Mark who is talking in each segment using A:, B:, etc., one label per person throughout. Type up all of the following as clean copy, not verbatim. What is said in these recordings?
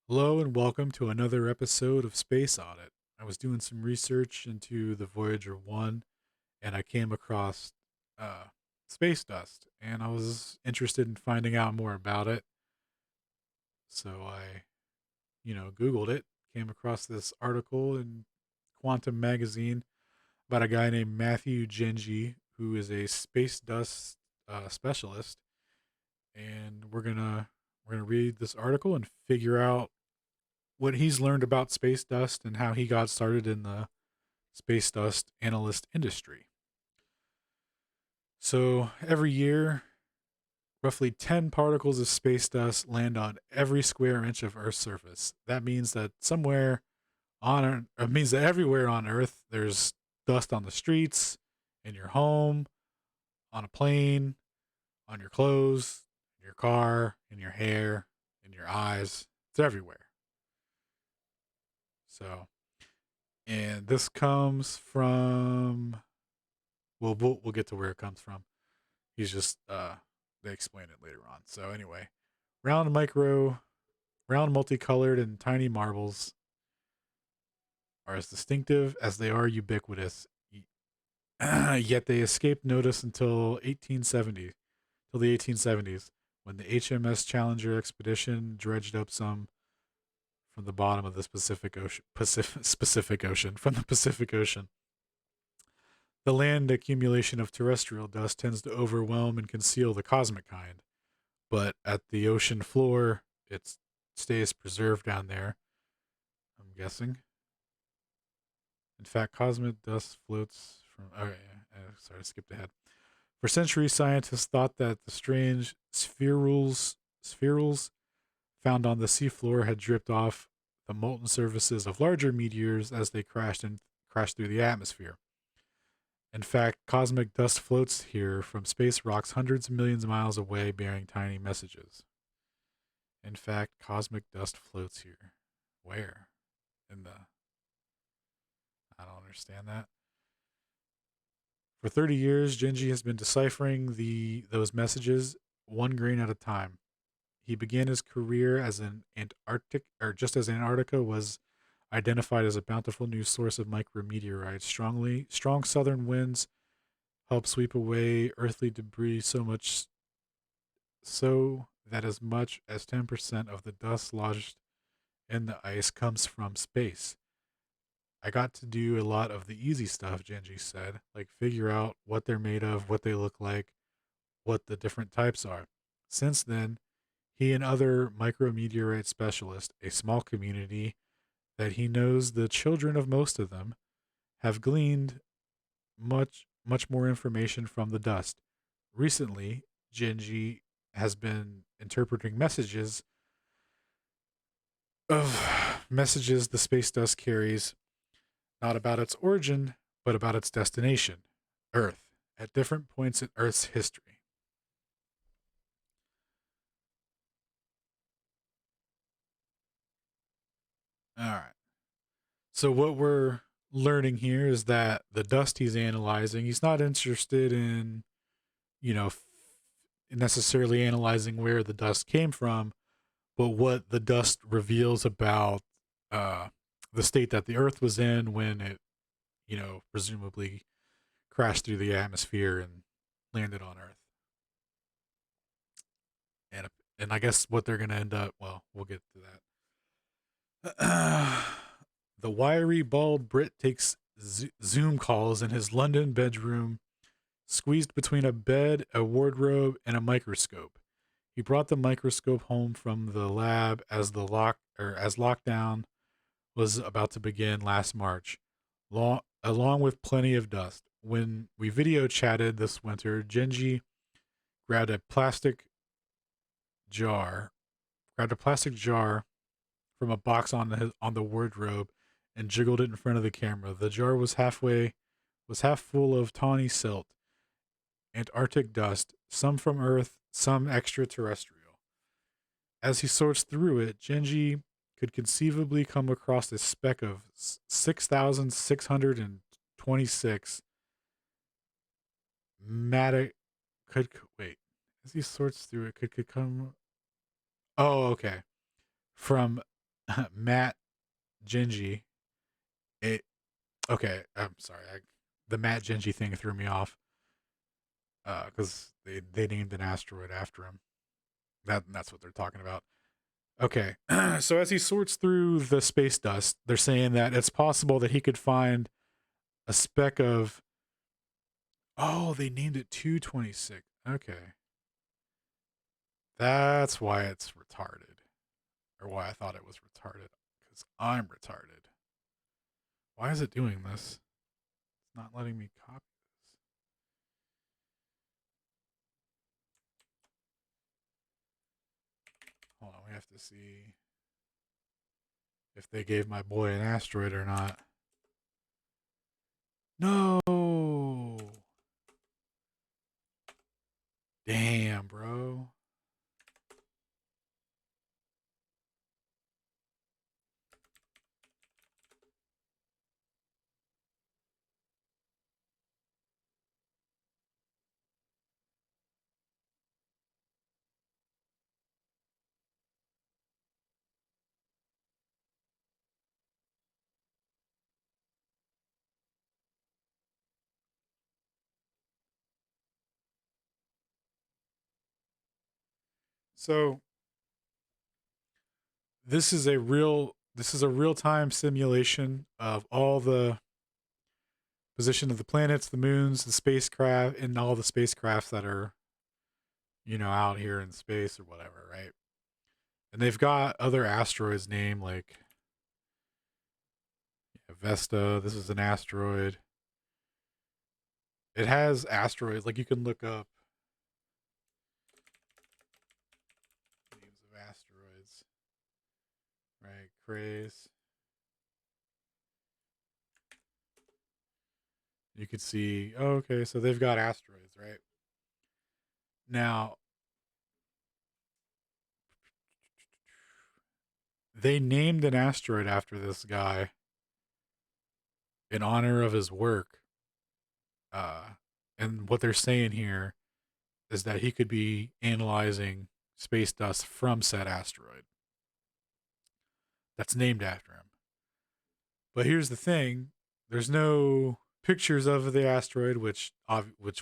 A: Hello and welcome to another episode of Space Audit. I was doing some research into the Voyager 1 and I came across uh, space dust and I was interested in finding out more about it. So I Googled it, came across this article in Quantum Magazine about a guy named Matthew Genji who is a space dust specialist. And we're gonna read this article and figure out what he's learned about space dust and how he got started in the space dust analyst industry. So every year, roughly 10 particles of space dust land on every square inch of Earth's surface. That means that it means that everywhere on Earth, there's dust on the streets, in your home, on a plane, on your clothes, in your car, in your hair, in your eyes. It's everywhere. So, and this comes from we'll get to where it comes from. He's just they explain it later on. So anyway, round micro round multicolored and tiny marbles are as distinctive as they are ubiquitous. Yet they escaped notice till the 1870s, when the HMS Challenger expedition dredged up some from the bottom of the Pacific Ocean, from the Pacific Ocean. The land accumulation of terrestrial dust tends to overwhelm and conceal the cosmic kind, but at the ocean floor, it stays preserved down there, I'm guessing. In fact, cosmic dust floats from. Okay, sorry, I skipped ahead. For centuries, scientists thought that the strange spherules found on the seafloor had dripped off the molten surfaces of larger meteors as they crashed through the atmosphere. In fact, cosmic dust floats here from space rocks hundreds of millions of miles away, bearing tiny messages. In fact, cosmic dust floats here. Where? In the. I don't understand that. For 30 years, Genji has been deciphering those messages one grain at a time. He began his career as an Antarctic, or just as Antarctica was identified as a bountiful new source of micrometeorites. Strong southern winds help sweep away earthly debris so that as much as 10% of the dust lodged in the ice comes from space. I got to do a lot of the easy stuff, Genji said, like figure out what they're made of, what they look like, what the different types are. Since then, he and other micrometeorite specialists, a small community that he knows the children of most of them, have gleaned much more information from the dust. Recently, Genji has been interpreting messages the space dust carries, not about its origin, but about its destination, Earth, at different points in Earth's history. All right. So what we're learning here is that the dust he's analyzing, he's not interested in, you know, necessarily analyzing where the dust came from, but what the dust reveals about uh, the state that the Earth was in when it, presumably crashed through the atmosphere and landed on Earth. And I guess what they're going to end up, well, we'll get to that. The wiry, bald Brit takes Zoom calls in his London bedroom, squeezed between a bed, a wardrobe, and a microscope. He brought the microscope home from the lab as lockdown was about to begin last March, along with plenty of dust. When we video chatted this winter, Genji grabbed a plastic jar, grabbed a plastic jar from a box on the wardrobe and jiggled it in front of the camera. The jar was half full of tawny silt, Antarctic dust, some from Earth, some extraterrestrial. As he sorts through it, Genji could conceivably come across a speck of 6,626 matic could wait. As he sorts through it, could come. Oh, okay. From Matt Gingy. It okay. I'm sorry. The Matt Gingy thing threw me off because they named an asteroid after him. That's what they're talking about. Okay, so as he sorts through the space dust, they're saying that it's possible that he could find a speck of. Oh, they named it 226. Okay, that's why it's retarded, or why I thought it was retarded. Because I'm retarded. Why is it doing this? It's not letting me copy this. Hold on, we have to see if they gave my boy an asteroid or not. No. Damn, bro. So this is a real time simulation of all the position of the planets, the moons, the spacecraft, and all the spacecrafts that are out here in space or whatever, right? And they've got other asteroids named like Vesta. This is an asteroid. It has asteroids like you can look up names of asteroids, right? Craze. You could see. Oh, okay, so they've got asteroids, right? Now they named an asteroid after this guy in honor of his work. Uh, and what they're saying here is that he could be analyzing space dust from said asteroid that's named after him. But here's the thing: there's no pictures of the asteroid, which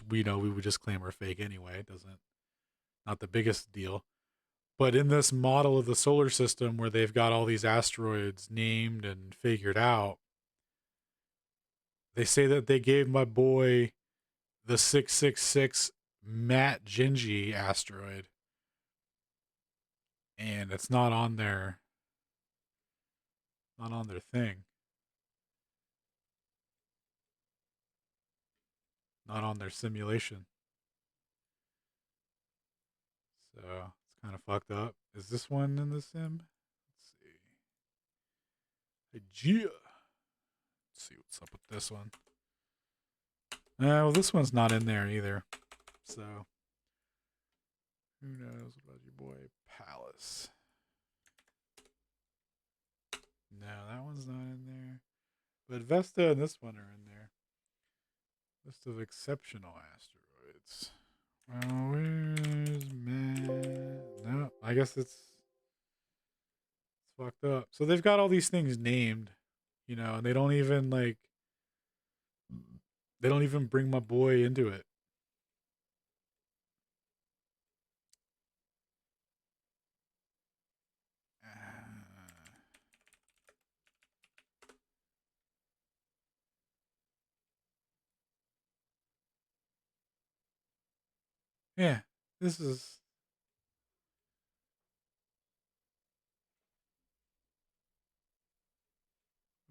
A: we know we would just claim are fake anyway. It doesn't not the biggest deal. But in this model of the solar system where they've got all these asteroids named and figured out, they say that they gave my boy the 666 Matt Gingy asteroid, and it's not on their thing, not on their simulation. So it's kind of fucked up. Is this one in the sim? Let's see. Hygeia. Let's see what's up with this one. Well, this one's not in there either. So who knows about your boy Palace? No, that one's not in there. But Vesta and this one are in there. List of exceptional asteroids. Well, where's man? No, I guess it's fucked up. So they've got all these things named, and they don't even bring my boy into it. Yeah, this is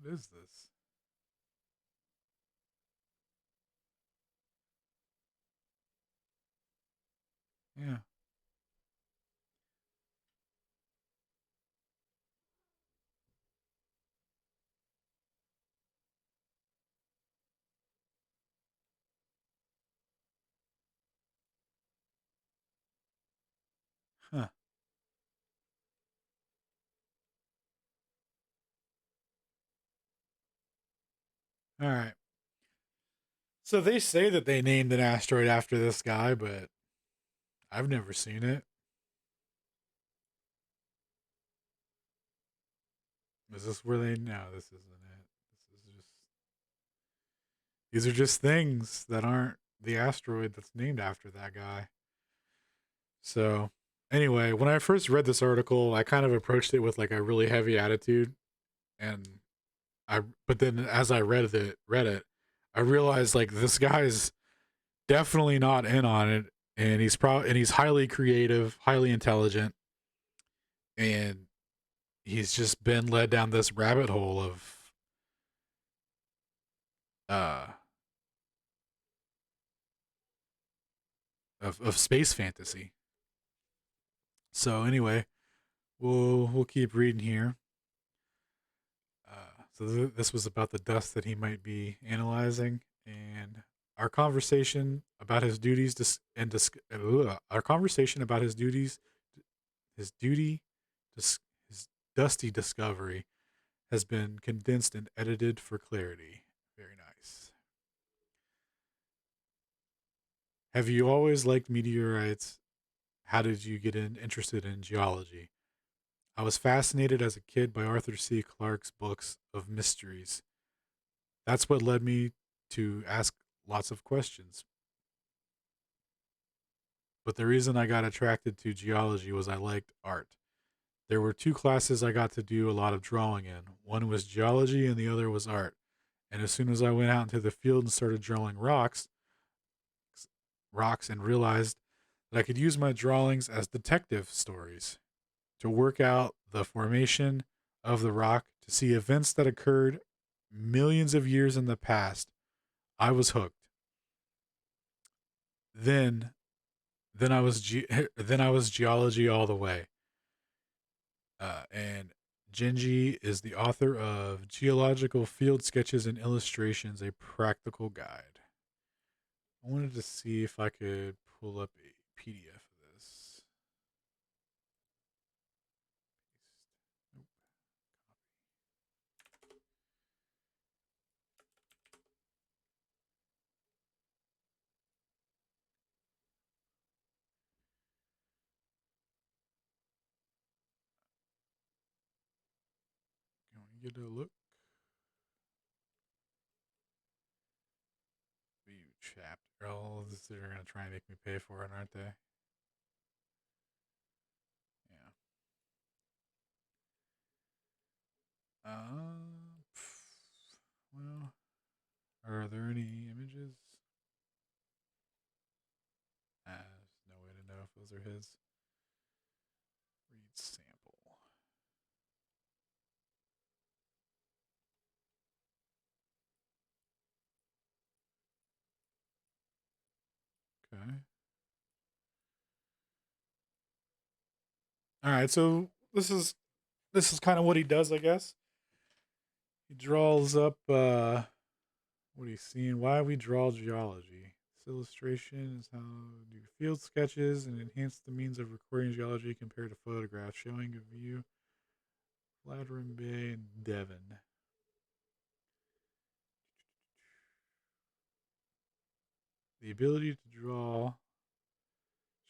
A: what is this? Yeah. Huh. All right. So they say that they named an asteroid after this guy, but I've never seen it. Is this where they? No, this isn't it. This is just. These are just things that aren't the asteroid that's named after that guy. So, anyway, when I first read this article, I kind of approached it with like a really heavy attitude, and but then as I read it, I realized like this guy's definitely not in on it, and he's highly creative, highly intelligent, and he's just been led down this rabbit hole uh of space fantasy. So anyway, we'll keep reading here. This was about the dust that he might be analyzing, and our conversation about his duties our conversation about his duty, his dusty discovery has been condensed and edited for clarity. Very nice. Have you always liked meteorites? How did you get interested in geology? I was fascinated as a kid by Arthur C. Clarke's books of mysteries. That's what led me to ask lots of questions. But the reason I got attracted to geology was I liked art. There were two classes I got to do a lot of drawing in. One was geology and the other was art. And as soon as I went out into the field and started drawing rocks and realized that I could use my drawings as detective stories to work out the formation of the rock, to see events that occurred millions of years in the past, I was hooked. Then then I was then I was geology all the way. And Genji is the author of Geological Field Sketches and Illustrations, a Practical Guide. I wanted to see if I could pull up a PDF of this. Nope. Can we get a look? View chapter. Oh, they're gonna try and make me pay for it, aren't they? Yeah. Well, are there any images? There's no way to know if those are his. Read sample. Okay. All right. So this is kind of what he does, I guess. He draws up what he's seeing. Why we draw geology. This illustration is how do field sketches and enhance the means of recording geology compared to photographs, showing a view Flattering Bay and Devon. The ability to draw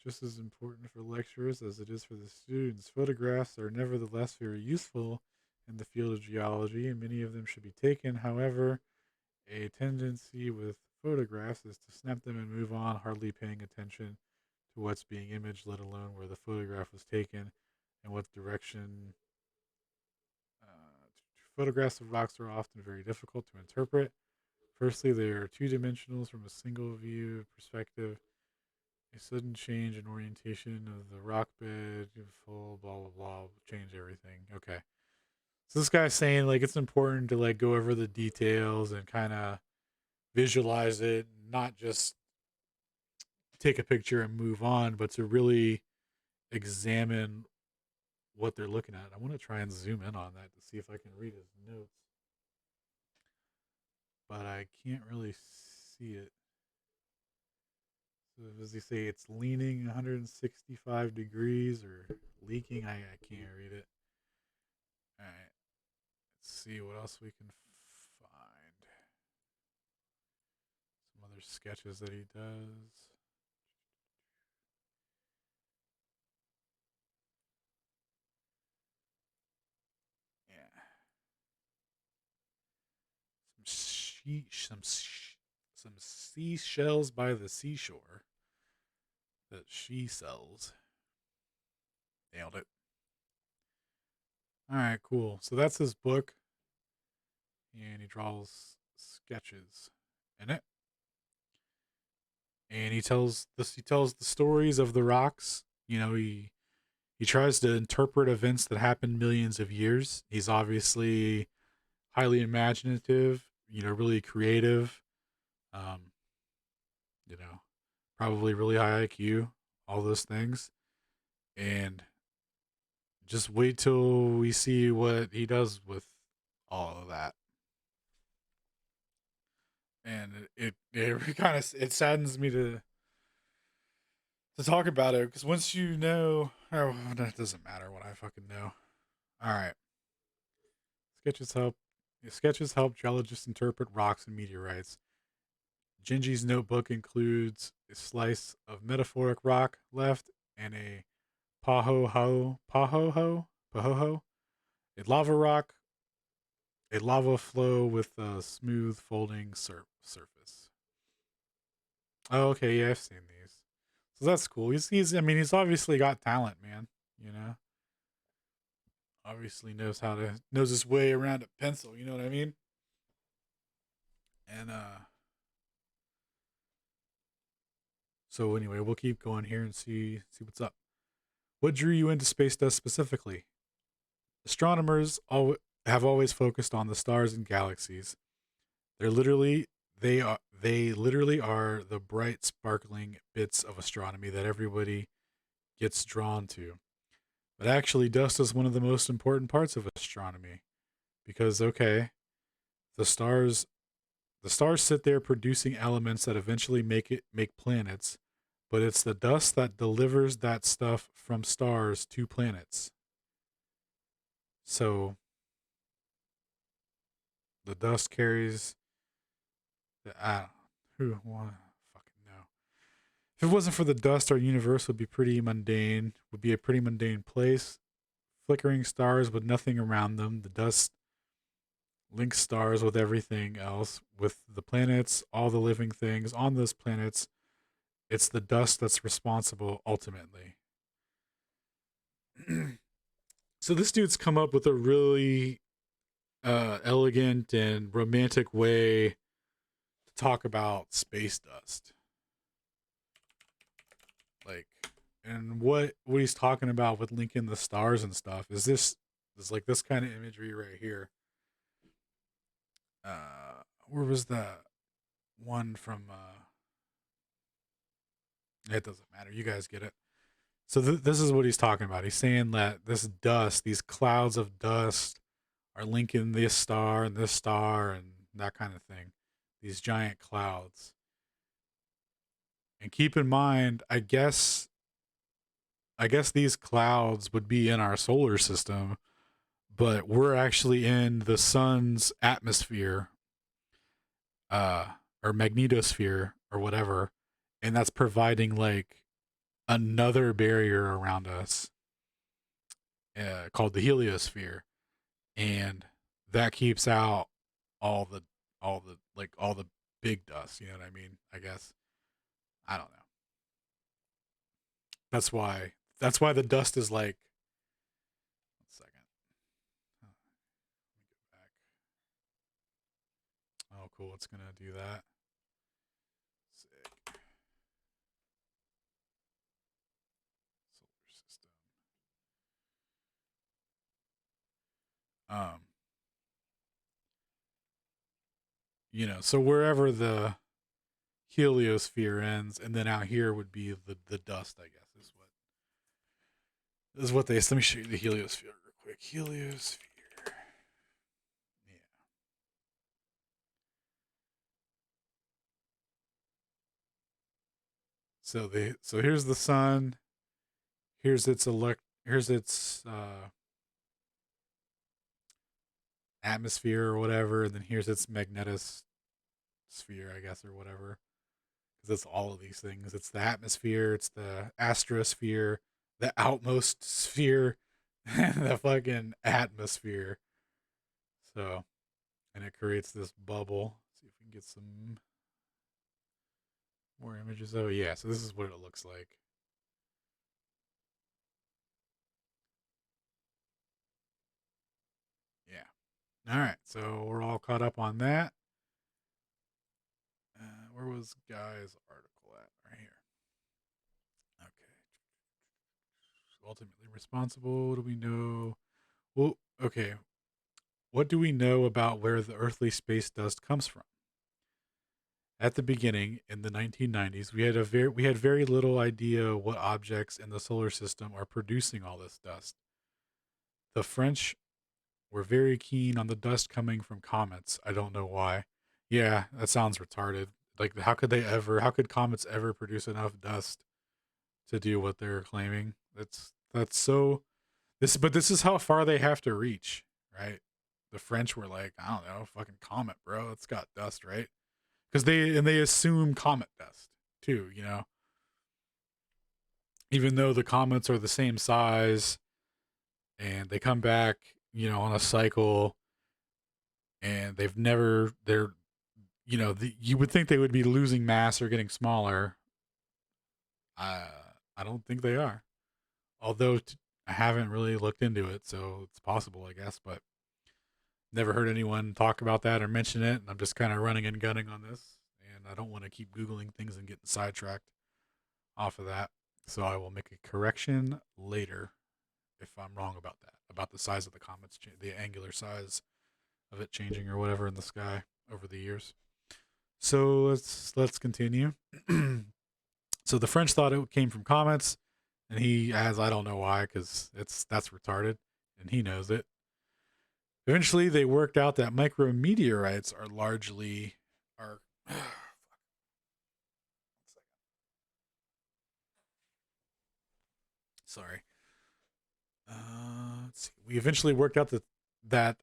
A: just as important for lecturers as it is for the students. Photographs are nevertheless very useful in the field of geology, and many of them should be taken. However, a tendency with photographs is to snap them and move on, hardly paying attention to what's being imaged, let alone where the photograph was taken and what direction. Photographs of rocks are often very difficult to interpret. Firstly, they are two dimensional from a single view perspective. A sudden change in orientation of the rock bed, full blah blah blah, change everything. Okay, so this guy's saying like it's important to like go over the details and kind of visualize it, not just take a picture and move on, but to really examine what they're looking at. I want to try and zoom in on that to see if I can read his notes, but I can't really see it. So does he say it's leaning 165 degrees or leaking? I can't read it. All right, let's see what else we can find. Some other sketches that he does. Yeah. some seashells by the seashore that she sells. Nailed it. All right, cool. So that's his book, and he draws sketches in it, and he tells the stories of the rocks. You know, he tries to interpret events that happened millions of years. He's obviously highly imaginative, you know, really creative. Um, you know, probably really high IQ, all those things. And just wait till we see what he does with all of that. And it kind of it saddens me to talk about it because once you know, oh, that doesn't matter what I fucking know. All right, sketches help. Sketches help geologists interpret rocks and meteorites. Gingy's notebook includes a slice of metaphoric rock left and a pahoho, a lava rock, a lava flow with a smooth folding surface. Oh, okay, yeah, I've seen these. So that's cool. He's I mean, he's obviously got talent, man. You know, obviously knows his way around a pencil. You know what I mean? And so anyway, we'll keep going here and see what's up. What drew you into space dust specifically? Astronomers have always focused on the stars and galaxies. They're literally they literally are the bright sparkling bits of astronomy that everybody gets drawn to. But actually dust is one of the most important parts of astronomy because okay, the stars the stars sit there producing elements that eventually make planets, but it's the dust that delivers that stuff from stars to planets. So the dust carries the who want fucking know. If it wasn't for the dust, our universe would be pretty mundane. Would be a pretty mundane place. Flickering stars with nothing around them. The dust links stars with everything else, with the planets, all the living things on those planets. It's the dust that's responsible ultimately. So this dude's come up with a really elegant and romantic way to talk about space dust. Like, and what he's talking about with linking the stars and stuff is like this kind of imagery right here. Where was the one from? It doesn't matter. You guys get it. So this is what he's talking about. He's saying that this dust, these clouds of dust, are linking this star, and that kind of thing. These giant clouds. And keep in mind, I guess these clouds would be in our solar system, but we're actually in the sun's atmosphere, uh, or magnetosphere or whatever, and that's providing like another barrier around us, called the heliosphere, and that keeps out all the all the big dust. You know what I mean? I guess I don't know. That's why the dust is like. 1 second. Oh, let me get back. Oh, cool. It's gonna do that. Sick. Solar system. Um, so wherever the heliosphere ends, and then out here would be the dust. I guess is what they. Let me show you the heliosphere real quick. Heliosphere. Yeah. So here's the sun. Here's its atmosphere or whatever, and then here's its magnetosphere, I guess, or whatever. Because it's all of these things. It's the atmosphere, it's the astrosphere, the outmost sphere, and the fucking atmosphere. So, and it creates this bubble. see if we can get some more images. Oh yeah, so this is what it looks like. Yeah. All right, so we're all caught up on that. Where was Guy's article at? Right here. Okay. Ultimately responsible. What do we know? Well, okay. What do we know about where the earthly space dust comes from? At the beginning, in the 1990s, we had very little idea what objects in the solar system are producing all this dust. The French were very keen on the dust coming from comets. I don't know why. Yeah, that sounds retarded. Like, how could comets ever produce enough dust to do what they're claiming? That's so but this is how far they have to reach, right? The French were like, I don't know, fucking comet, bro. It's got dust, right? Because they assume comet dust too, even though the comets are the same size and they come back, on a cycle, and you would think they would be losing mass or getting smaller. Uh, I don't think they are. Although I haven't really looked into it, so it's possible, I guess, but never heard anyone talk about that or mention it. And I'm just kind of running and gunning on this, and I don't want to keep Googling things and getting sidetracked off of that. So I will make a correction later if I'm wrong about that, about the size of the comets, the angular size of it changing or whatever in the sky over the years. So let's continue. So the French thought it came from comets, and he adds, I don't know why, because that's retarded, and he knows it. Eventually, they worked out that micrometeorites are. Sorry. Let's see. We eventually worked out that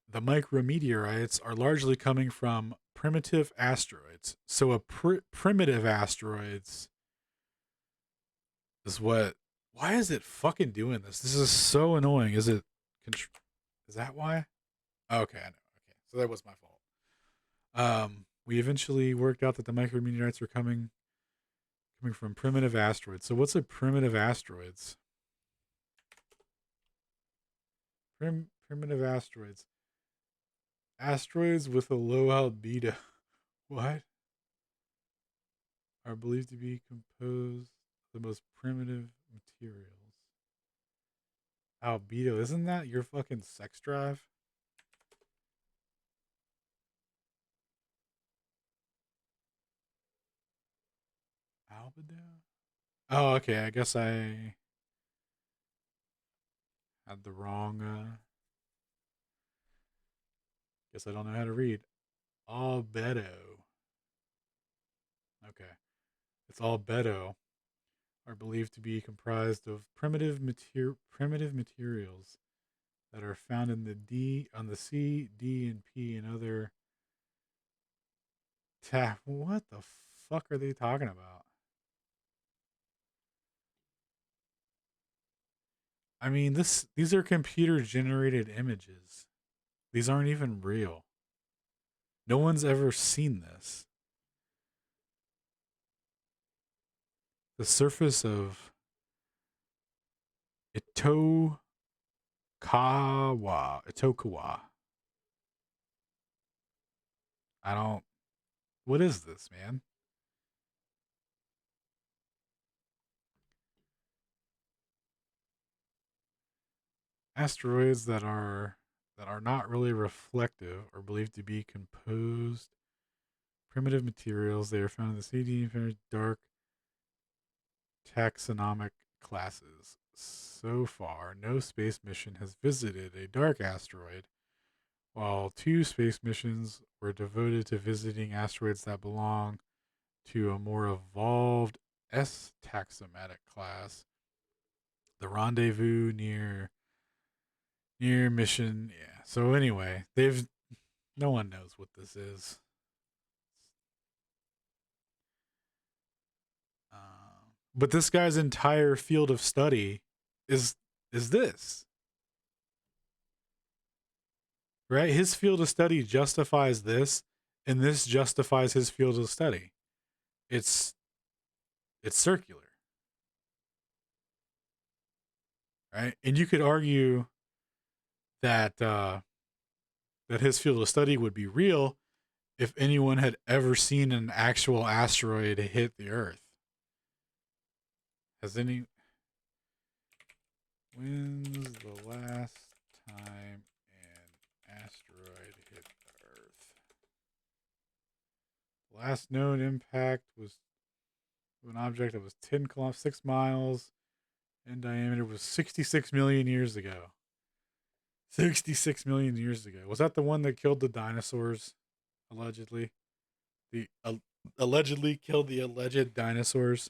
A: the micrometeorites are largely coming from primitive asteroids. So a primitive asteroids is what. Why is it fucking doing this? This is so annoying. Is it? Is that why? Okay, I know. Okay, so that was my fault. We eventually worked out that the micrometeorites are coming from primitive asteroids. So what's a primitive asteroids? Primitive asteroids. Asteroids with a low albedo. What? Are believed to be composed of the most primitive materials. Albedo, isn't that your fucking sex drive? Albedo? Oh, okay. I guess I had the wrong. Guess I don't know how to read. Albedo. Okay. It's albedo. Are believed to be comprised of primitive materials that are found in the C, D, and P and other What the fuck are they talking about? I mean, these are computer generated images. These aren't even real. No one's ever seen this. The surface of Itokawa. I don't. What is this, man? Asteroids that are not really reflective are believed to be composed primitive materials. They are found in the CD and dark taxonomic classes. So far, no space mission has visited a dark asteroid, while 2 space missions were devoted to visiting asteroids that belong to a more evolved S taxomatic class. The rendezvous near mission. Yeah. So anyway, no one knows what this is. But this guy's entire field of study is this, right? His field of study justifies this, and this justifies his field of study. It's circular, right? And you could argue that that his field of study would be real if anyone had ever seen an actual asteroid hit the Earth. Has any? When's the last time an asteroid hit the Earth? The last known impact was an object that was 6 miles in diameter, was 66 million years ago. 66 million years ago. Was that the one that killed the dinosaurs? Allegedly. The allegedly killed the alleged dinosaurs.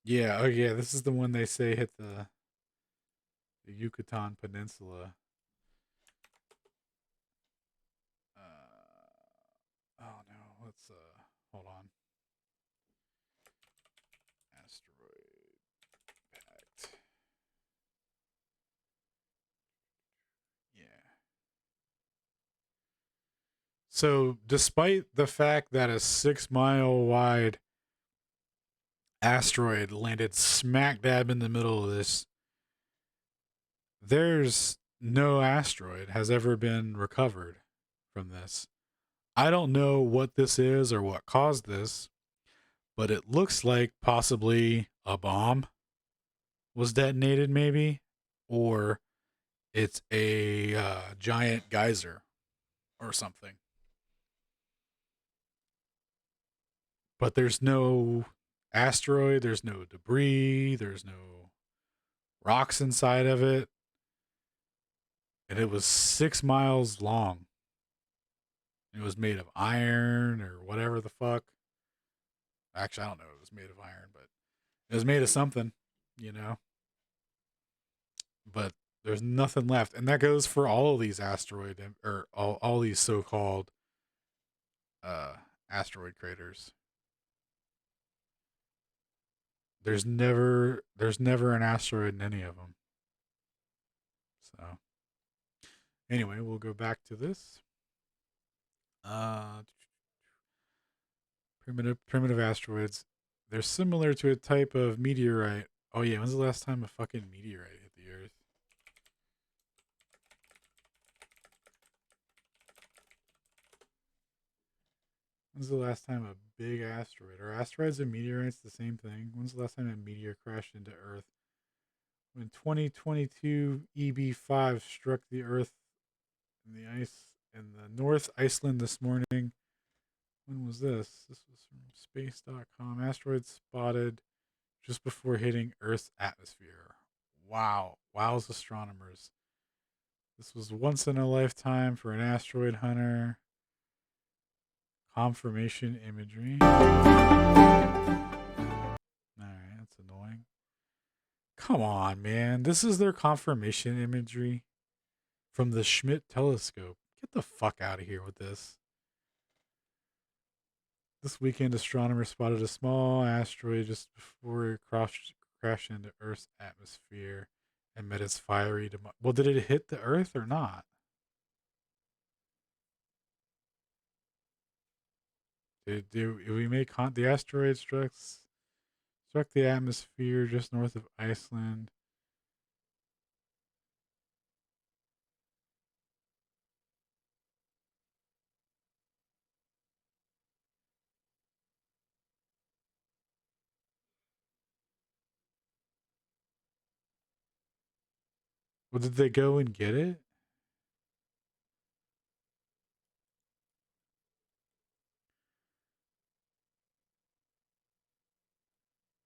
A: Yeah, oh yeah, this is the one they say hit the Yucatan Peninsula. Oh no, let's hold on. Asteroid impact. Yeah. So, despite the fact that a 6 mile wide asteroid landed smack dab in the middle of this, there's no asteroid has ever been recovered from this. I don't know what this is or what caused this, but it looks like possibly a bomb was detonated, maybe, or it's a giant geyser or something. But there's no asteroid, there's no debris, there's no rocks inside of it. And it was 6 miles long. It was made of iron or whatever the fuck. Actually, I don't know if it was made of iron, but it was made of something, you know? But there's nothing left. And that goes for all of these or all these so called uh, asteroid craters. There's never an asteroid in any of them. So anyway, we'll go back to this. Uh, primitive asteroids. They're similar to a type of meteorite. Oh yeah, when's the last time a fucking meteorite hit the Earth? When's the last time a big asteroid? Are asteroids and meteorites the same thing? When's the last time a meteor crashed into Earth? When 2022 EB5 struck the Earth in the ice in the North Iceland this morning. When was this? This was from space.com. Asteroid spotted just before hitting Earth's atmosphere. Wow. Wow's astronomers. This was once in a lifetime for an asteroid hunter. Confirmation imagery. Alright, that's annoying. Come on, man. This is their confirmation imagery from the Schmidt telescope. Get the fuck out of here with this. This weekend, astronomers spotted a small asteroid just before it crashed into Earth's atmosphere and met its fiery demise. Well, did it hit the Earth or not? Did we make the asteroid struck the atmosphere just north of Iceland? Well, did they go and get it?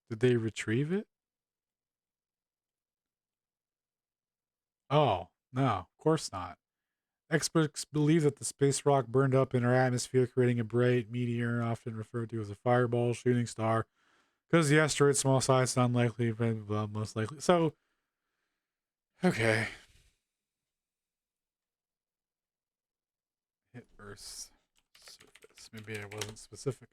A: Did they retrieve it? Oh, no, of course not. Experts believe that the space rock burned up in our atmosphere, creating a bright meteor, often referred to as a fireball shooting star. Because the asteroid's small size, it's unlikely, but most likely. So, okay. Hit Earth's surface. Maybe I wasn't specific enough.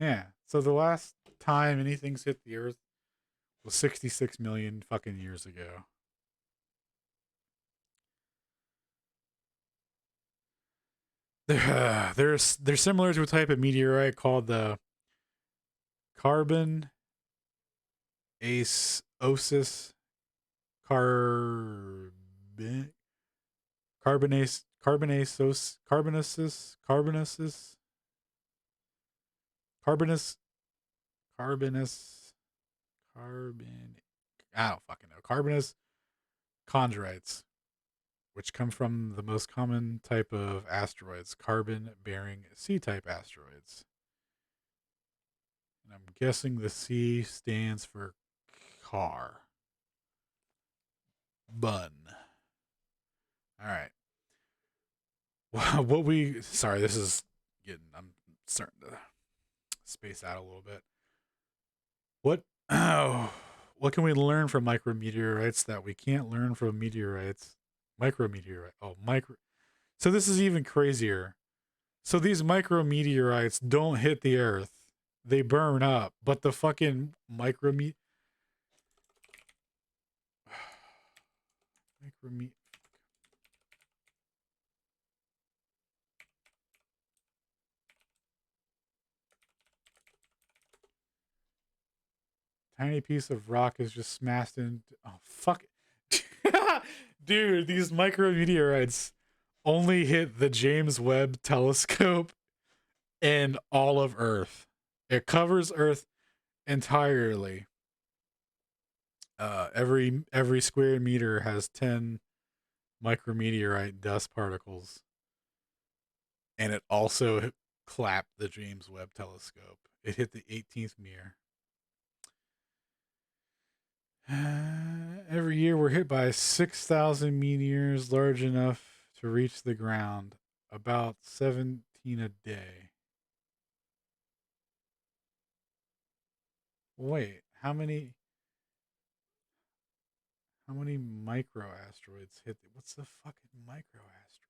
A: Yeah. So the last time anything's hit the Earth was 66 million fucking years ago. They're similar to a type of meteorite called the carbon aeosis carbon carbonaceous carbonous carbonous carbon I don't fucking know carbonous chondrites, which come from the most common type of asteroids, carbon bearing C type asteroids. And I'm guessing the C stands for car. Bun. All right. What we sorry, this is I'm starting to space out a little bit. What oh, what can we learn from micrometeorites that we can't learn from meteorites? Micrometeorite. Oh, micro. So this is even crazier. So these micrometeorites don't hit the earth. They burn up, but the fucking micrometeorite tiny piece of rock is just smashed into. Oh fuck, dude! These micrometeorites only hit the James Webb Telescope and all of Earth. It covers Earth entirely. Every square meter has 10 micrometeorite dust particles, and it also clapped the James Webb Telescope. It hit the 18th mirror. Every year we're hit by 6,000 meteors large enough to reach the ground, about 17 a day. Wait, how many micro asteroids hit? What's the fucking micro asteroid?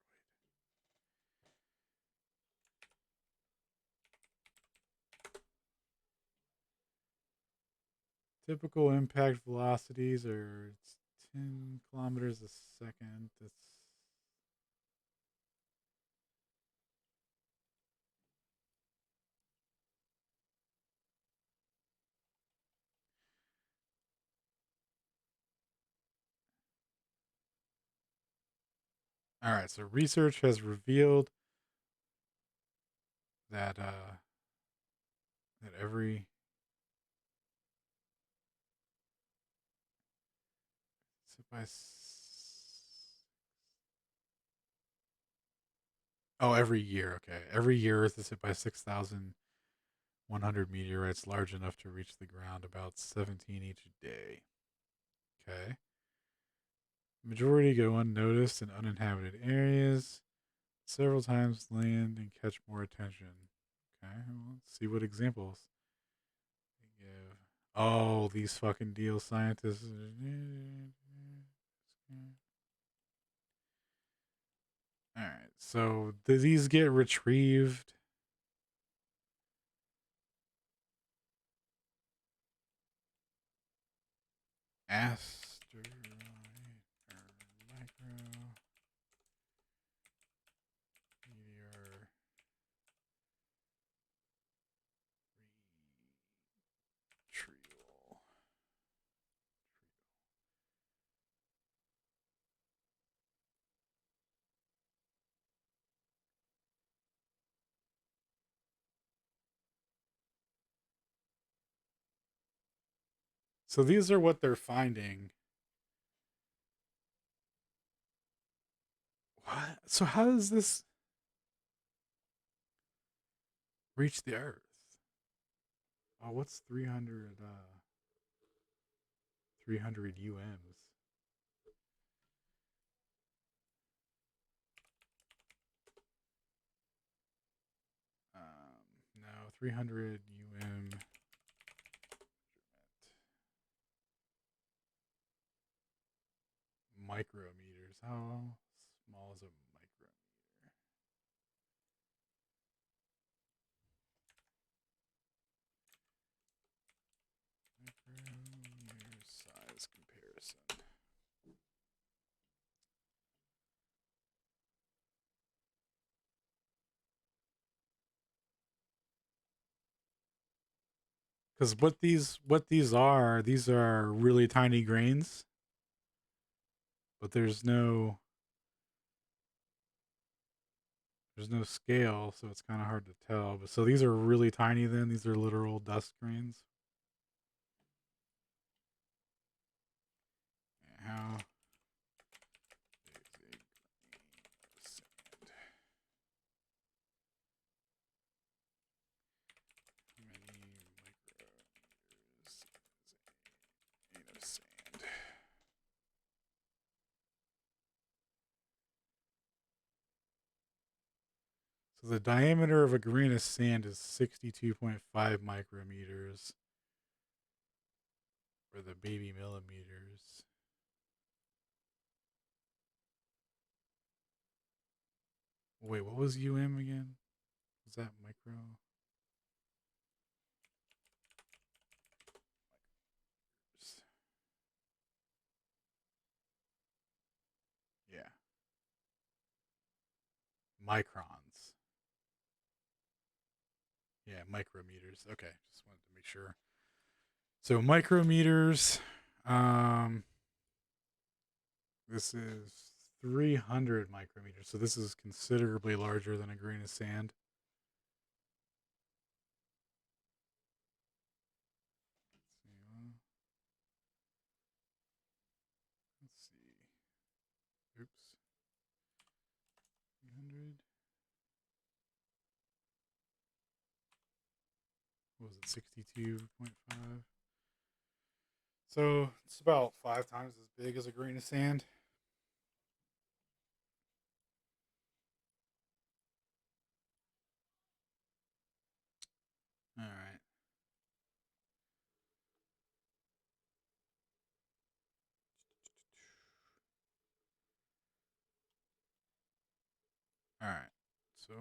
A: Typical impact velocities are 10 kilometers a second. That's all right. So research has revealed that that every by every year. Okay, every year Earth is hit by 6,100 meteorites large enough to reach the ground, about 17 each day. Okay, majority go unnoticed in uninhabited areas. Several times land and catch more attention. Okay, well, let's see what examples they give. Oh, these fucking deal scientists. All right, so do these get retrieved? Asteroid or micro meteor retrieval. So these are what they're finding. What? So how does this reach the Earth? Oh, what's 300 UMs? No, 300 UM micrometers. How small is a micrometer? Micrometer. size comparison. Because what these are really tiny grains, but there's no scale, so it's kind of hard to tell. But so these are really tiny. Then these are literal dust grains. How big is a grain of sand? How many micrometers is a grain of sand? So the diameter of a grain of sand is 62.5 micrometers, or the baby millimeters. Wait, what was again? Was that micro? Yeah. Microns. Yeah, micrometers. Okay, just wanted to make sure. So micrometers. Um, this is 300 micrometers. So this is considerably larger than a grain of sand. Let's see. Oops. 300. What was it? 62.5. So it's about 5 times as big as a grain of sand. All right. All right. So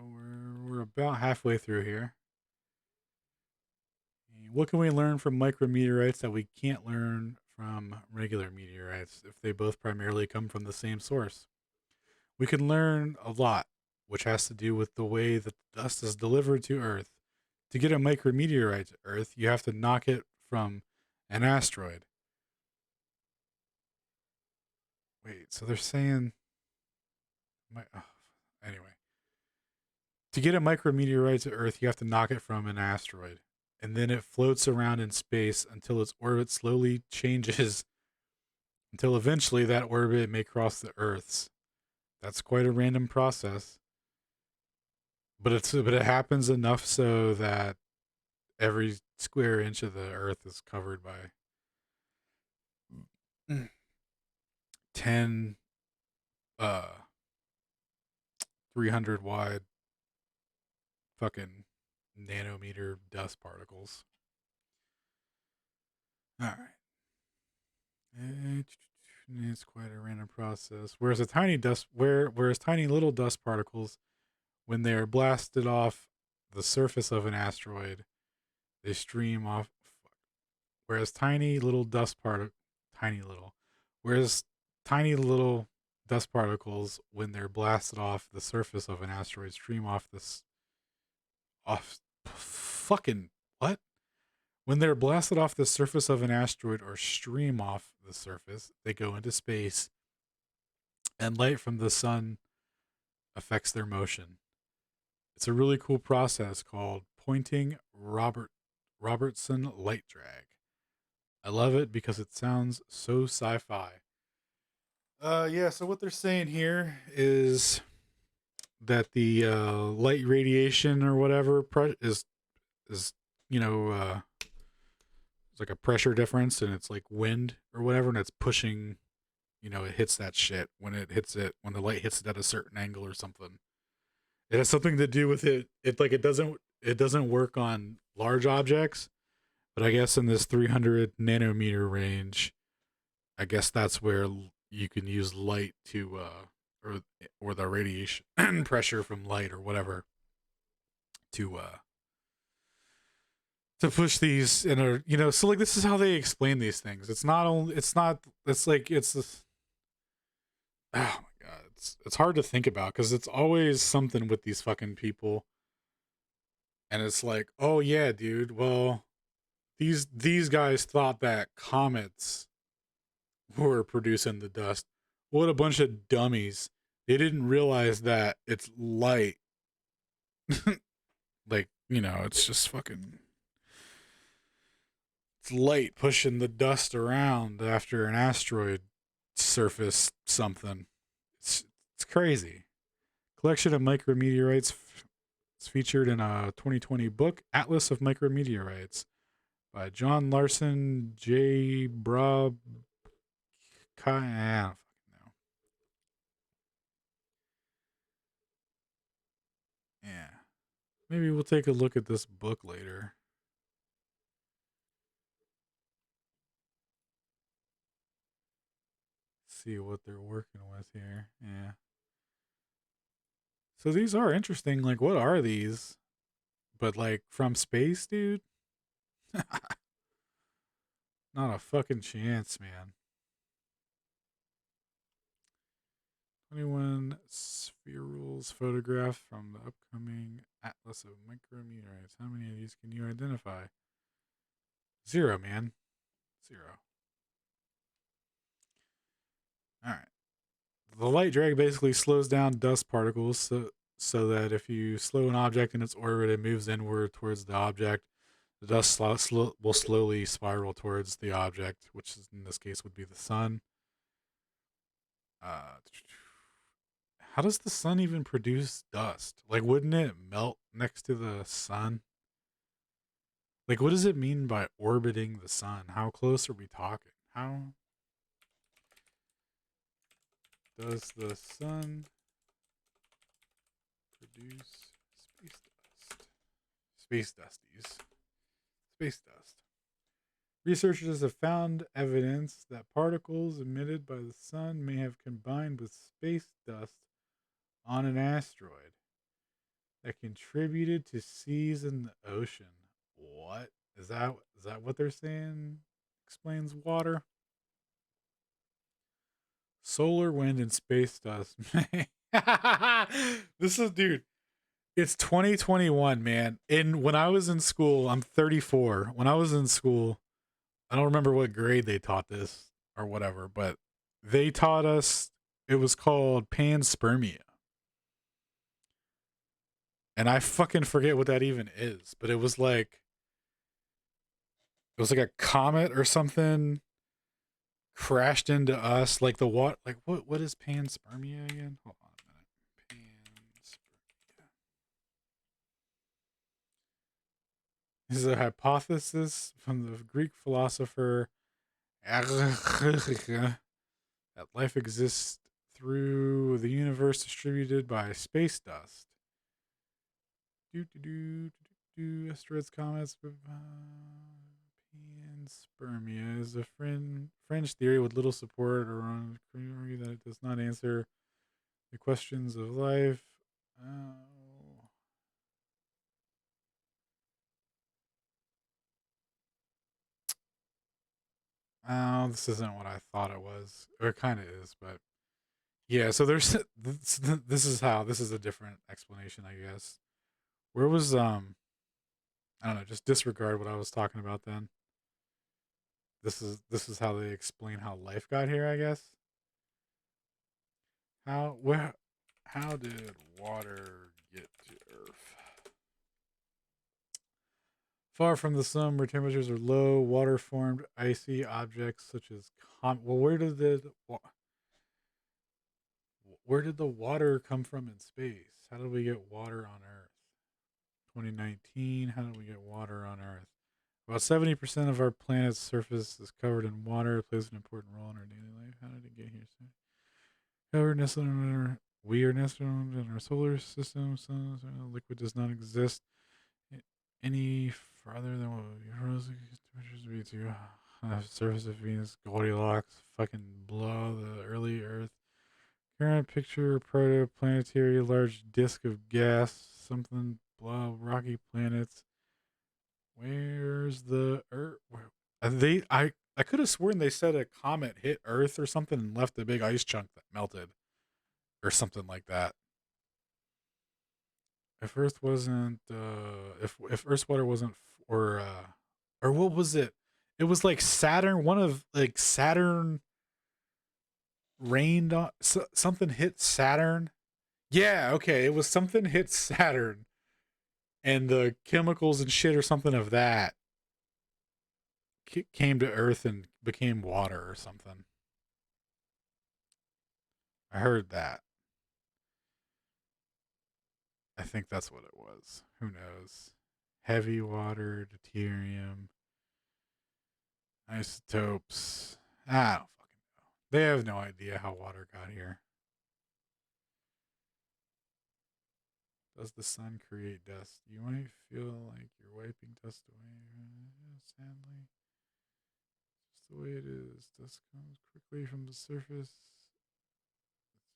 A: we're about halfway through here. What can we learn from micrometeorites that we can't learn from regular meteorites if they both primarily come from the same source? We can learn a lot, which has to do with the way that the dust is delivered to Earth. To get a micrometeorite to Earth, you have to knock it from an asteroid. Wait, so they're saying. Anyway, to get a micrometeorite to Earth, you have to knock it from an asteroid. And then it floats around in space until its orbit slowly changes until eventually that orbit may cross the Earth's. That's quite a random process, but it happens enough so that every square inch of the Earth is covered by 10 uh 300 wide fucking nanometer dust particles. All right. It's quite a random process. Whereas tiny little dust particles, when they are blasted off the surface of an asteroid, they stream off. Whereas tiny little, whereas tiny little dust particles, when they're blasted off the surface of an asteroid, stream off this off. Fucking what? When they're blasted off the surface of an asteroid or stream off the surface, they go into space, and light from the sun affects their motion. It's a really cool process called Poynting Robertson light drag. I love it because it sounds so sci-fi. Yeah. So what they're saying here is that the light radiation or whatever is you know it's like a pressure difference, and it's like wind or whatever, and it's pushing. It hits that shit when the light hits it at a certain angle or something. It has something to do with it. It doesn't work on large objects, but I guess in this 300 nanometer range, I guess that's where you can use light to or the radiation pressure from light or whatever to to push these in a, you know, so like this is how they explain these things. It's not only, it's not, it's like, it's this, oh my god, it's hard to think about because it's always something with these fucking people. And it's like, oh yeah, dude, well, these guys thought that comets were producing the dust. What a bunch of dummies. They didn't realize that it's light. Like, you know, it's just fucking, it's light pushing the dust around after an asteroid surfaced something. It's it's crazy. Collection of micrometeorites is featured in a 2020 book, Atlas of Micrometeorites, by John Larson, J. Brob. I don't fucking know. Yeah. Maybe we'll take a look at this book later. See what they're working with here. Yeah. So these are interesting. Like, what are these? But like from space, dude? Not a fucking chance, man. 21 spherules photographed from the upcoming Atlas of Micrometeorites. How many of these can you identify? Zero, man. Zero. All right. The light drag basically slows down dust particles so that if you slow an object in its orbit, it moves inward towards the object. The dust will slowly spiral towards the object, which in this case would be the sun. Uh, how does the sun even produce dust? Like, wouldn't it melt next to the sun? Like, what does it mean by orbiting the sun? How close are we talking? How does the sun produce space dust? Space dusties. Space dust. Researchers have found evidence that particles emitted by the sun may have combined with space dust on an asteroid that contributed to seas in the ocean. What? Is that what they're saying? Explains water. Solar wind and space dust. This is, dude. It's 2021, man. And when I was in school, I'm 34. When I was in school, I don't remember what grade they taught this or whatever, but they taught us, it was called panspermia. And I fucking forget what that even is, but it was like a comet or something crashed into us, like the what, like what is panspermia again? Hold on a minute. Panspermia. This is a hypothesis from the Greek philosopher that life exists through the universe distributed by space dust. Asteroids, comets, panspermia is a fringe theory with little support or on argue that it does not answer the questions of life. Oh. Oh, this isn't what I thought it was. Or it kind of is, but yeah. So there's this is a different explanation, I guess. Where was I don't know. Just disregard what I was talking about. Then this is how they explain how life got here, I guess. How did water get to Earth? Far from the sun, where temperatures are low, water formed icy objects such as well, where did the water come from in space? How did we get water on Earth? 2019. How did we get water on Earth? About 70% of our planet's surface is covered in water. It plays an important role in our daily life. How did it get here? However, we are nestled in our solar system. So liquid does not exist any farther than what temperatures would be to surface of Venus. Goldilocks, fucking blow the early Earth. Current picture protoplanetary large disk of gas, something blah rocky planets. Where Where's the Earth? I could have sworn they said a comet hit Earth or something and left a big ice chunk that melted or something like that. If Earth wasn't, if Earth's water wasn't, or what was it? It was like Saturn. One of like Saturn rained on something hit Saturn. Yeah, okay, it was something hit Saturn, and the chemicals and shit or something of that came to Earth and became water or something. I heard that. I think that's what it was. Who knows? Heavy water, deuterium, isotopes. I don't fucking know. They have no idea how water got here. Does the sun create dust? You might feel like you're wiping dust away. Sadly, just the way it is. Dust comes quickly from the surface. It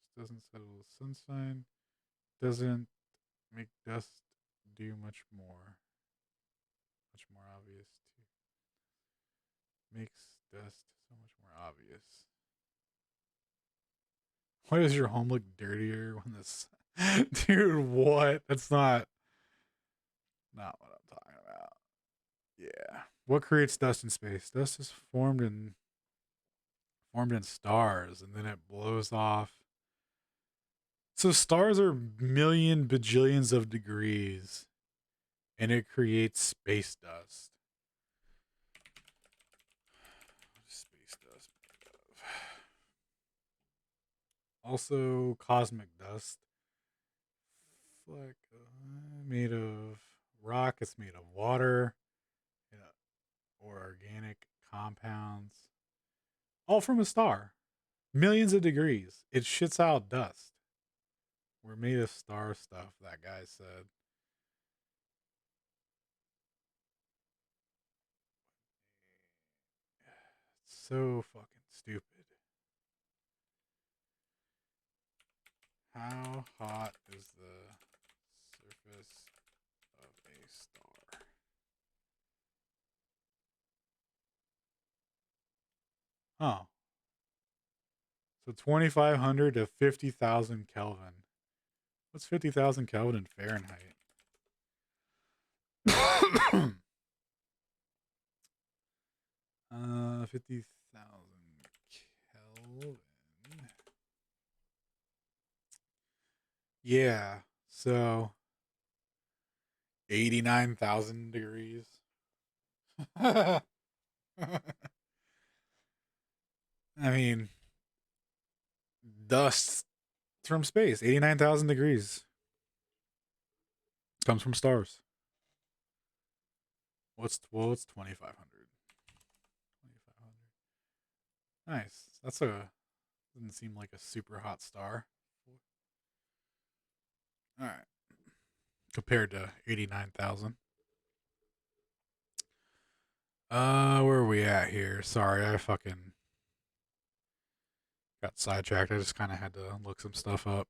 A: just doesn't settle with sunshine. Doesn't make dust do much more. Much more obvious too. Makes dust so much more obvious. Why does your home look dirtier when this dude, what? That's not what I'm talking about. Yeah. What creates dust in space? Dust is formed in stars and then it blows off. So stars are million bajillions of degrees and it creates space dust. What is space dust made of? Also cosmic dust. Like made of rock, it's made of water, you know, or organic compounds. All from a star. Millions of degrees. It shits out dust. We're made of star stuff, that guy said. It's so fucking stupid. How hot is the surface of a star? Oh. So 2500 to 50,000 Kelvin. What's 50,000 Kelvin in Fahrenheit? 50,000 Kelvin. Yeah. So 89,000 degrees. I mean, dust from space, 89,000 degrees. Comes from stars. What's 2,500? 2,500. Nice. Doesn't seem like a super hot star. All right. Compared to 89,000. Where are we at here? Sorry, I fucking got sidetracked. I just kind of had to look some stuff up.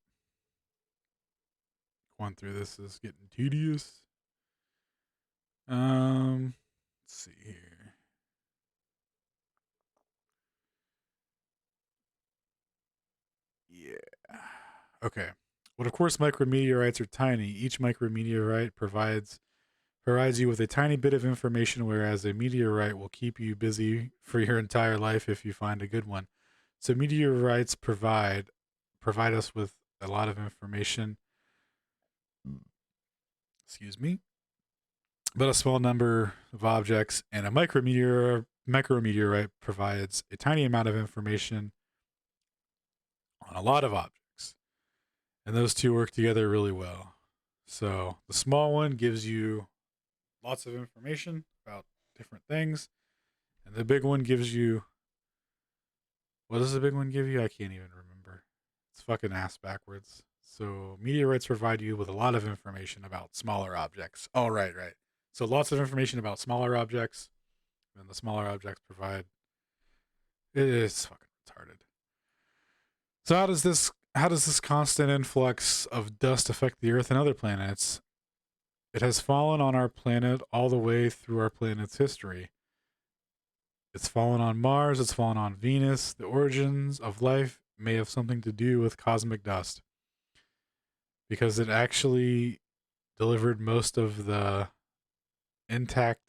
A: Going through this is getting tedious. Let's see here. Yeah. Okay. Well, of course, micrometeorites are tiny. Each micrometeorite provides you with a tiny bit of information, whereas a meteorite will keep you busy for your entire life if you find a good one. So meteorites provide us with a lot of information. Excuse me. But a small number of objects, and a micrometeorite provides a tiny amount of information on a lot of objects. And those two work together really well. So the small one gives you lots of information about different things, and the big one gives you, what does the big one give you? I can't even remember. It's fucking ass backwards. So meteorites provide you with a lot of information about smaller objects. Oh, right. So lots of information about smaller objects, and the smaller objects provide. It is fucking retarded. So how does this constant influx of dust affect the Earth and other planets? It has fallen on our planet all the way through our planet's history. It's fallen on Mars, it's fallen on Venus. The origins of life may have something to do with cosmic dust because it actually delivered most of the intact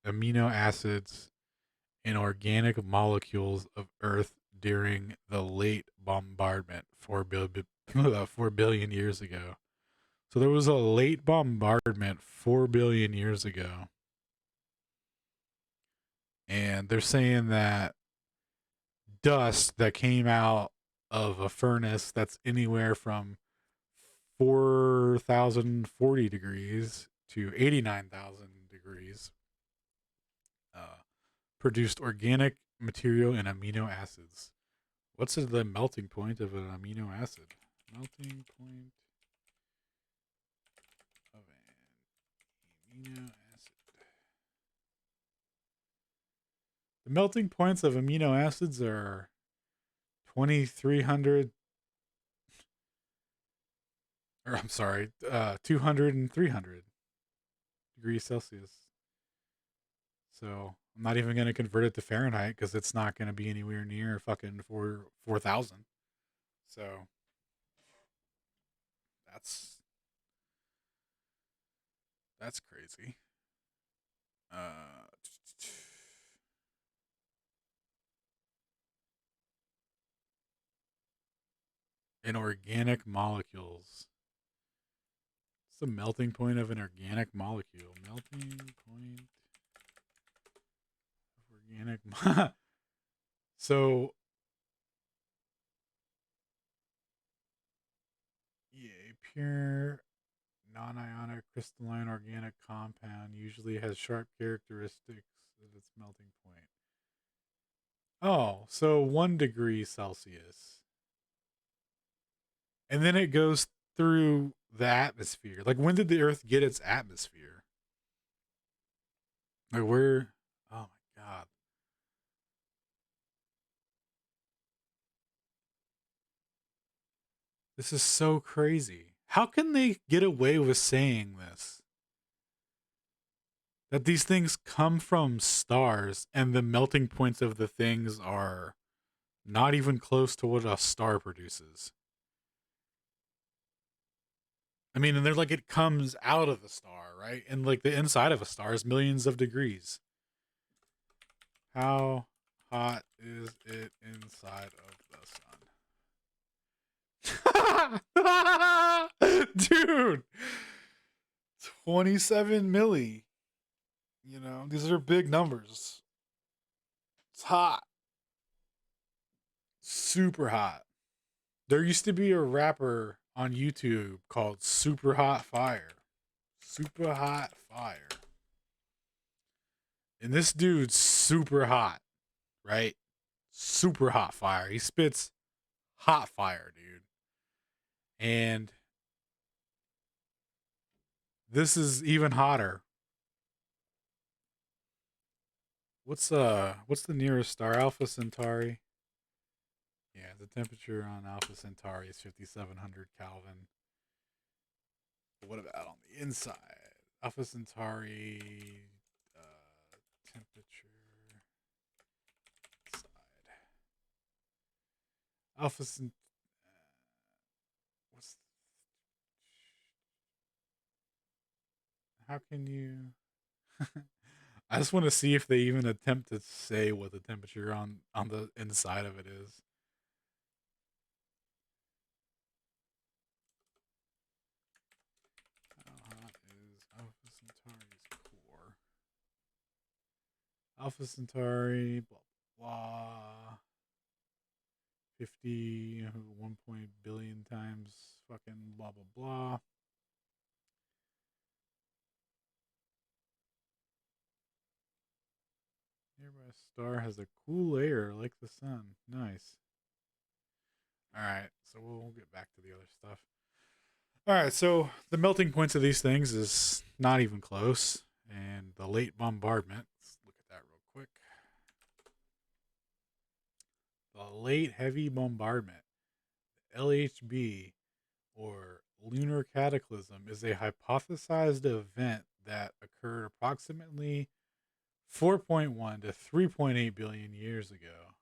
A: amino acids and organic molecules of Earth during the late bombardment 4 billion years ago. So there was a late bombardment 4 billion years ago. And they're saying that dust that came out of a furnace that's anywhere from 4,040 degrees to 89,000 degrees produced organic material and amino acids. What's the melting point of an amino acid? Melting point of an amino acid. The melting points of amino acids are 2,300, or I'm sorry, 200 and 300 degrees Celsius. So I'm not even going to convert it to Fahrenheit because it's not going to be anywhere near fucking 4,000. So that's that's crazy. Uh, in organic molecules. What's the melting point of an organic molecule? Melting point of organic. So, yeah, pure non-ionic crystalline organic compound usually has sharp characteristics at its melting point. Oh, so 1 degree Celsius. And then it goes through the atmosphere. Like, when did the Earth get its atmosphere? Like, where? Oh my God. This is so crazy. How can they get away with saying this? That these things come from stars and the melting points of the things are not even close to what a star produces. I mean, and they're like, it comes out of the star, right? And like the inside of a star is millions of degrees. How hot is it inside of the sun? Dude, 27 milli. You know, these are big numbers. It's hot. Super hot. There used to be a rapper on YouTube called Super Hot Fire. Super Hot Fire. And this dude's super hot, right? Super hot fire. He spits hot fire, dude. And this is even hotter. What's the nearest star? Alpha Centauri. Yeah, the temperature on Alpha Centauri is 5,700 Kelvin. What about on the inside? Alpha Centauri temperature inside. Alpha Centauri. What's how can you? I just want to see if they even attempt to say what the temperature on the inside of it is. How hot is Alpha Centauri's core? Alpha Centauri, blah blah. 50, 1 point billion times fucking blah blah blah. Nearby star has a cool air like the sun. Nice. All right, so we'll get back to the other stuff. All right, so the melting points of these things is not even close, and the late bombardment. Let's look at that real quick. The late heavy bombardment, LHB, or lunar cataclysm is a hypothesized event that occurred approximately 4.1 to 3.8 billion years ago,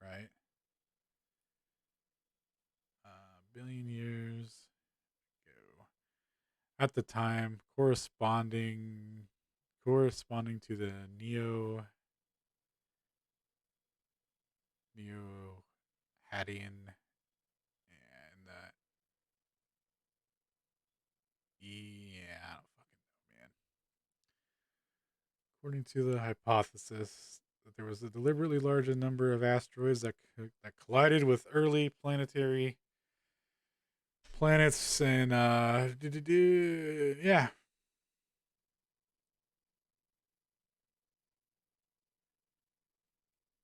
A: right? Billion years ago. At the time, corresponding to the Neo Hadean and the yeah, I don't fucking know, man. According to the hypothesis, that there was a deliberately large number of asteroids that collided with early planetary planets and yeah,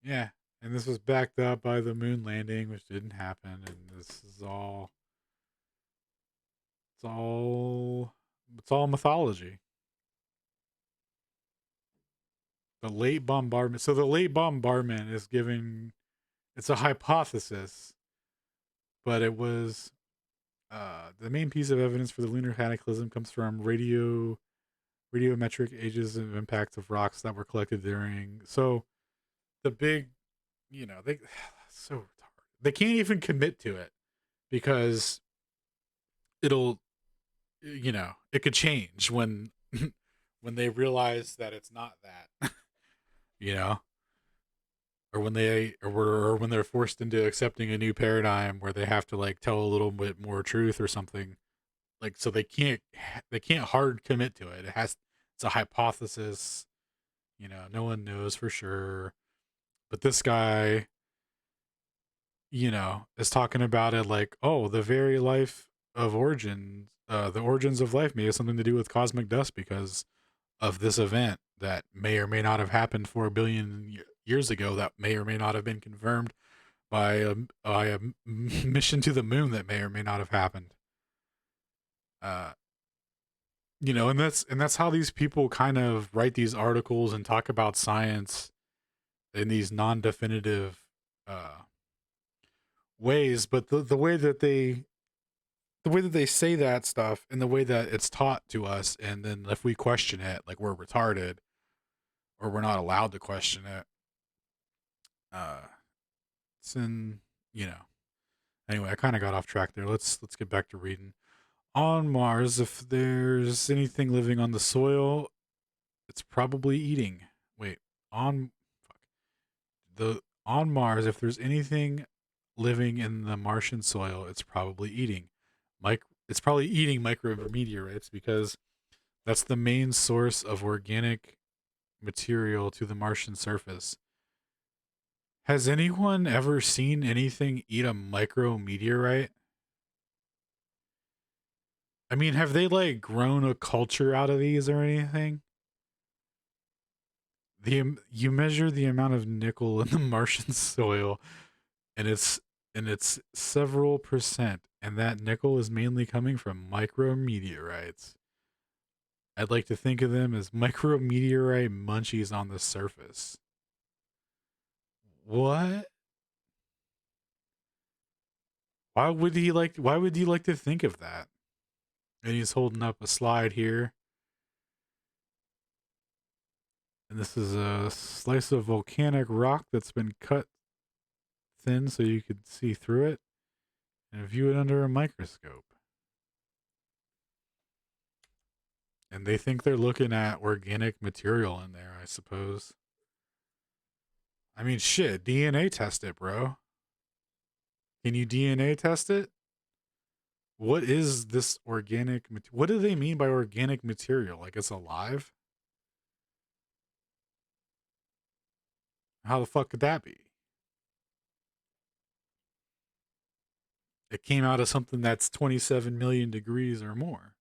A: yeah. And this was backed up by the moon landing, which didn't happen. And this is it's all it's all mythology. The late bombardment. So the late bombardment is giving it's a hypothesis, but it was the main piece of evidence for the lunar cataclysm comes from radiometric ages of impacts of rocks that were collected during. So the big, they so retarded. They can't even commit to it because it'll, it could change when when they realize that it's not that, you know, or when they're forced into accepting a new paradigm where they have to like tell a little bit more truth or something. Like so they can't hard commit to it. It's a hypothesis, no one knows for sure. But this guy, is talking about it like, oh, the very life of origins, the origins of life may have something to do with cosmic dust because of this event that may or may not have happened 4 billion years ago. That may or may not have been confirmed by a mission to the moon that may or may not have happened. Uh, and that's how these people kind of write these articles and talk about science in these non-definitive uh, ways. But the way that they say that stuff and the way that it's taught to us, and then if we question it, like we're retarded or we're not allowed to question it. Uh, it's in you know. Anyway, I kind of got off track there. Let's get back to reading. On Mars, if there's anything living on the soil, it's probably eating. Wait, on fuck. The on Mars, if there's anything living in the Martian soil, it's probably eating. It's probably eating micrometeorites because that's the main source of organic material to the Martian surface. Has anyone ever seen anything eat a micrometeorite? I mean, have they like grown a culture out of these or anything? You measure the amount of nickel in the Martian soil, and it's several percent, and that nickel is mainly coming from micrometeorites. I'd like to think of them as micrometeorite munchies on the surface. What? Why would he like to think of that? And he's holding up a slide here. And this is a slice of volcanic rock that's been cut thin so you could see through it and view it under a microscope. And they think they're looking at organic material in there, I suppose. I mean, shit, DNA test it, bro. Can you DNA test it? What is this organic? What do they mean by organic material? Like it's alive? How the fuck could that be? It came out of something that's 27 million degrees or more.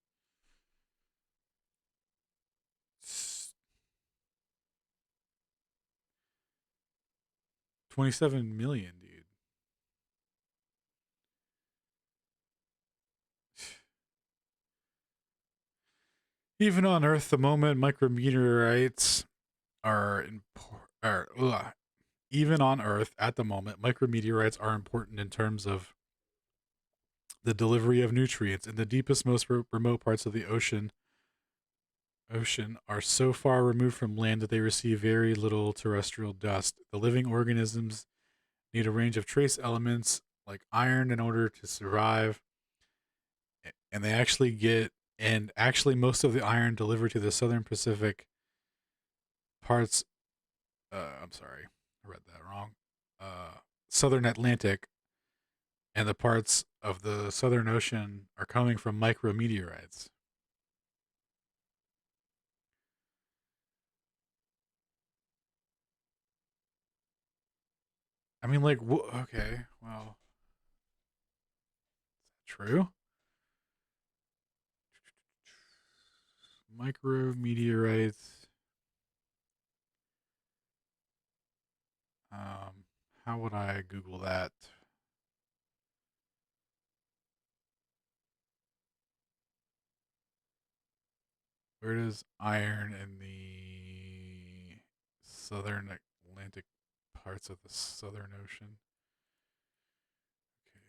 A: 27 million, dude. Even on Earth, the moment micrometeorites are even on Earth at the moment, micrometeorites are important in terms of the delivery of nutrients in the deepest, most remote parts of the ocean are so far removed from land that they receive very little terrestrial dust. The living organisms need a range of trace elements like iron in order to survive, and they actually get and actually most of the iron delivered to the southern Pacific parts. I'm sorry, I read that wrong. Southern Atlantic and the parts of the Southern Ocean are coming from micrometeorites. I mean, like, okay, well, true. Micrometeorites. How would I Google that? Where does iron in the southern Atlantic parts of the Southern Ocean? Okay,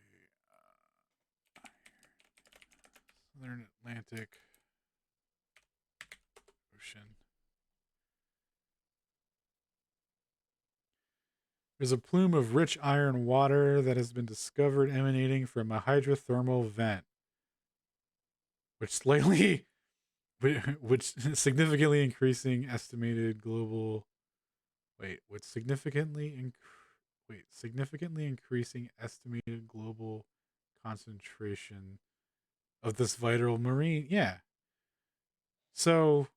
A: Southern Atlantic Ocean. There's a plume of rich iron water that has been discovered emanating from a hydrothermal vent, which slightly, which significantly increasing estimated global. Wait, significantly increasing estimated global concentration of this vital marine. Yeah. So,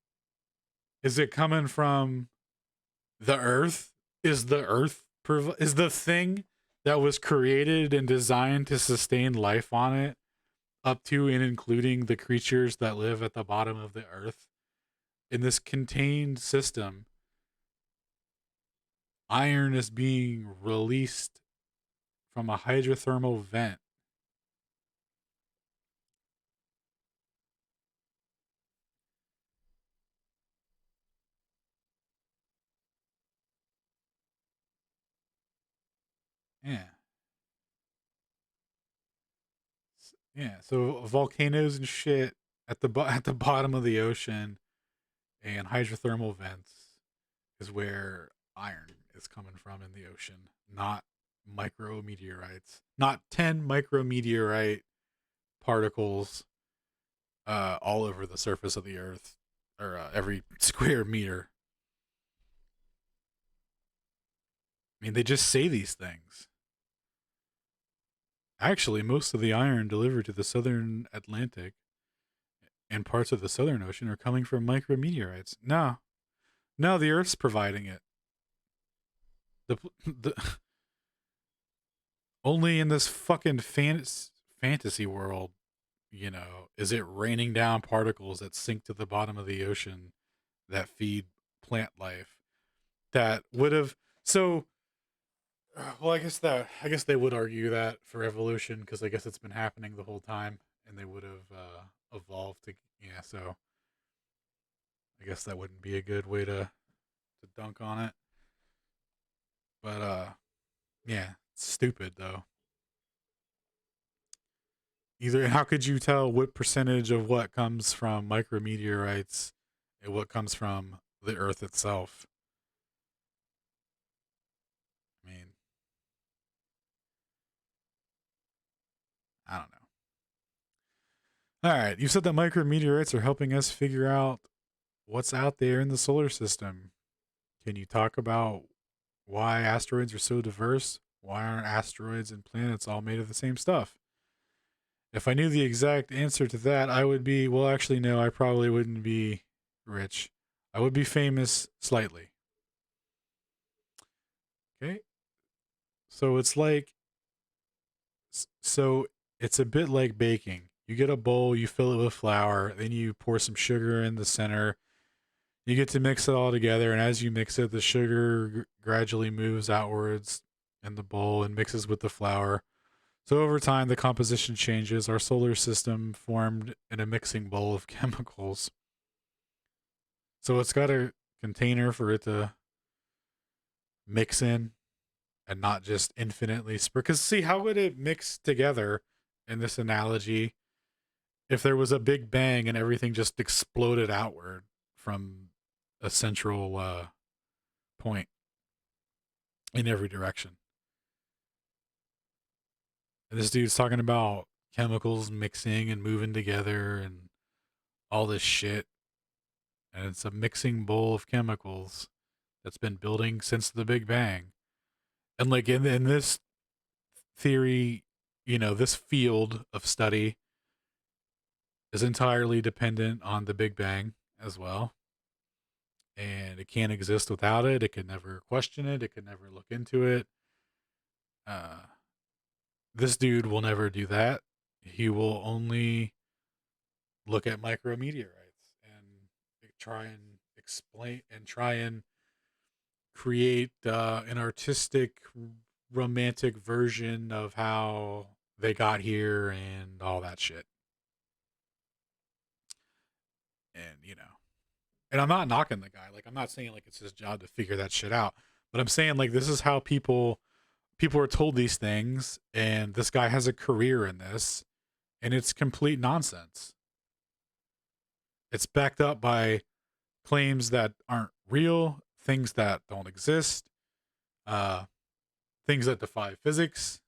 A: is it coming from the Earth? Is the Earth is the thing that was created and designed to sustain life on it up to and including the creatures that live at the bottom of the Earth in this contained system? Iron is being released from a hydrothermal vent. Yeah. Yeah, so volcanoes and shit at the at the bottom of the ocean and hydrothermal vents is where iron is coming from in the ocean, not micrometeorites, not 10 micrometeorite particles all over the surface of the earth or every square meter. I mean, they just say these things. Actually, most of the iron delivered to the southern Atlantic and parts of the Southern Ocean are coming from micrometeorites. No, no, the Earth's providing it. The only in this fucking fantasy world, is it raining down particles that sink to the bottom of the ocean that feed plant life that would have so well I guess they would argue that for evolution because I guess it's been happening the whole time and they would have evolved to yeah so I guess that wouldn't be a good way to dunk on it. But yeah, it's stupid though. Either how could you tell what percentage of what comes from micrometeorites and what comes from the Earth itself? I mean, I don't know. All right, you said that micrometeorites are helping us figure out what's out there in the solar system. Can you talk about why asteroids are so diverse? Why aren't asteroids and planets all made of the same stuff? If I knew the exact answer to that, I would be, well, actually, no, I probably wouldn't be rich. I would be famous slightly. Okay. So it's like, so it's a bit like baking. You get a bowl, you fill it with flour, then you pour some sugar in the center. You get to mix it all together, and as you mix it, the sugar gradually moves outwards in the bowl and mixes with the flour. So over time, the composition changes. Our solar system formed in a mixing bowl of chemicals. So it's got a container for it to mix in and not just infinitely spread. Because see, how would it mix together in this analogy, if there was a big bang and everything just exploded outward from a central point in every direction. And this dude's talking about chemicals mixing and moving together and all this shit. And it's a mixing bowl of chemicals that's been building since the Big Bang. And like in this theory, this field of study is entirely dependent on the Big Bang as well. And it can't exist without it. It could never question it. It could never look into it. Uh, this dude will never do that. He will only look at micrometeorites and try and explain and try and create an artistic, romantic version of how they got here and all that shit. And and I'm not knocking the guy. Like I'm not saying like it's his job to figure that shit out, but I'm saying like this is how people are told these things, and this guy has a career in this, and it's complete nonsense. It's backed up by claims that aren't real, things that don't exist, uh, things that defy physics,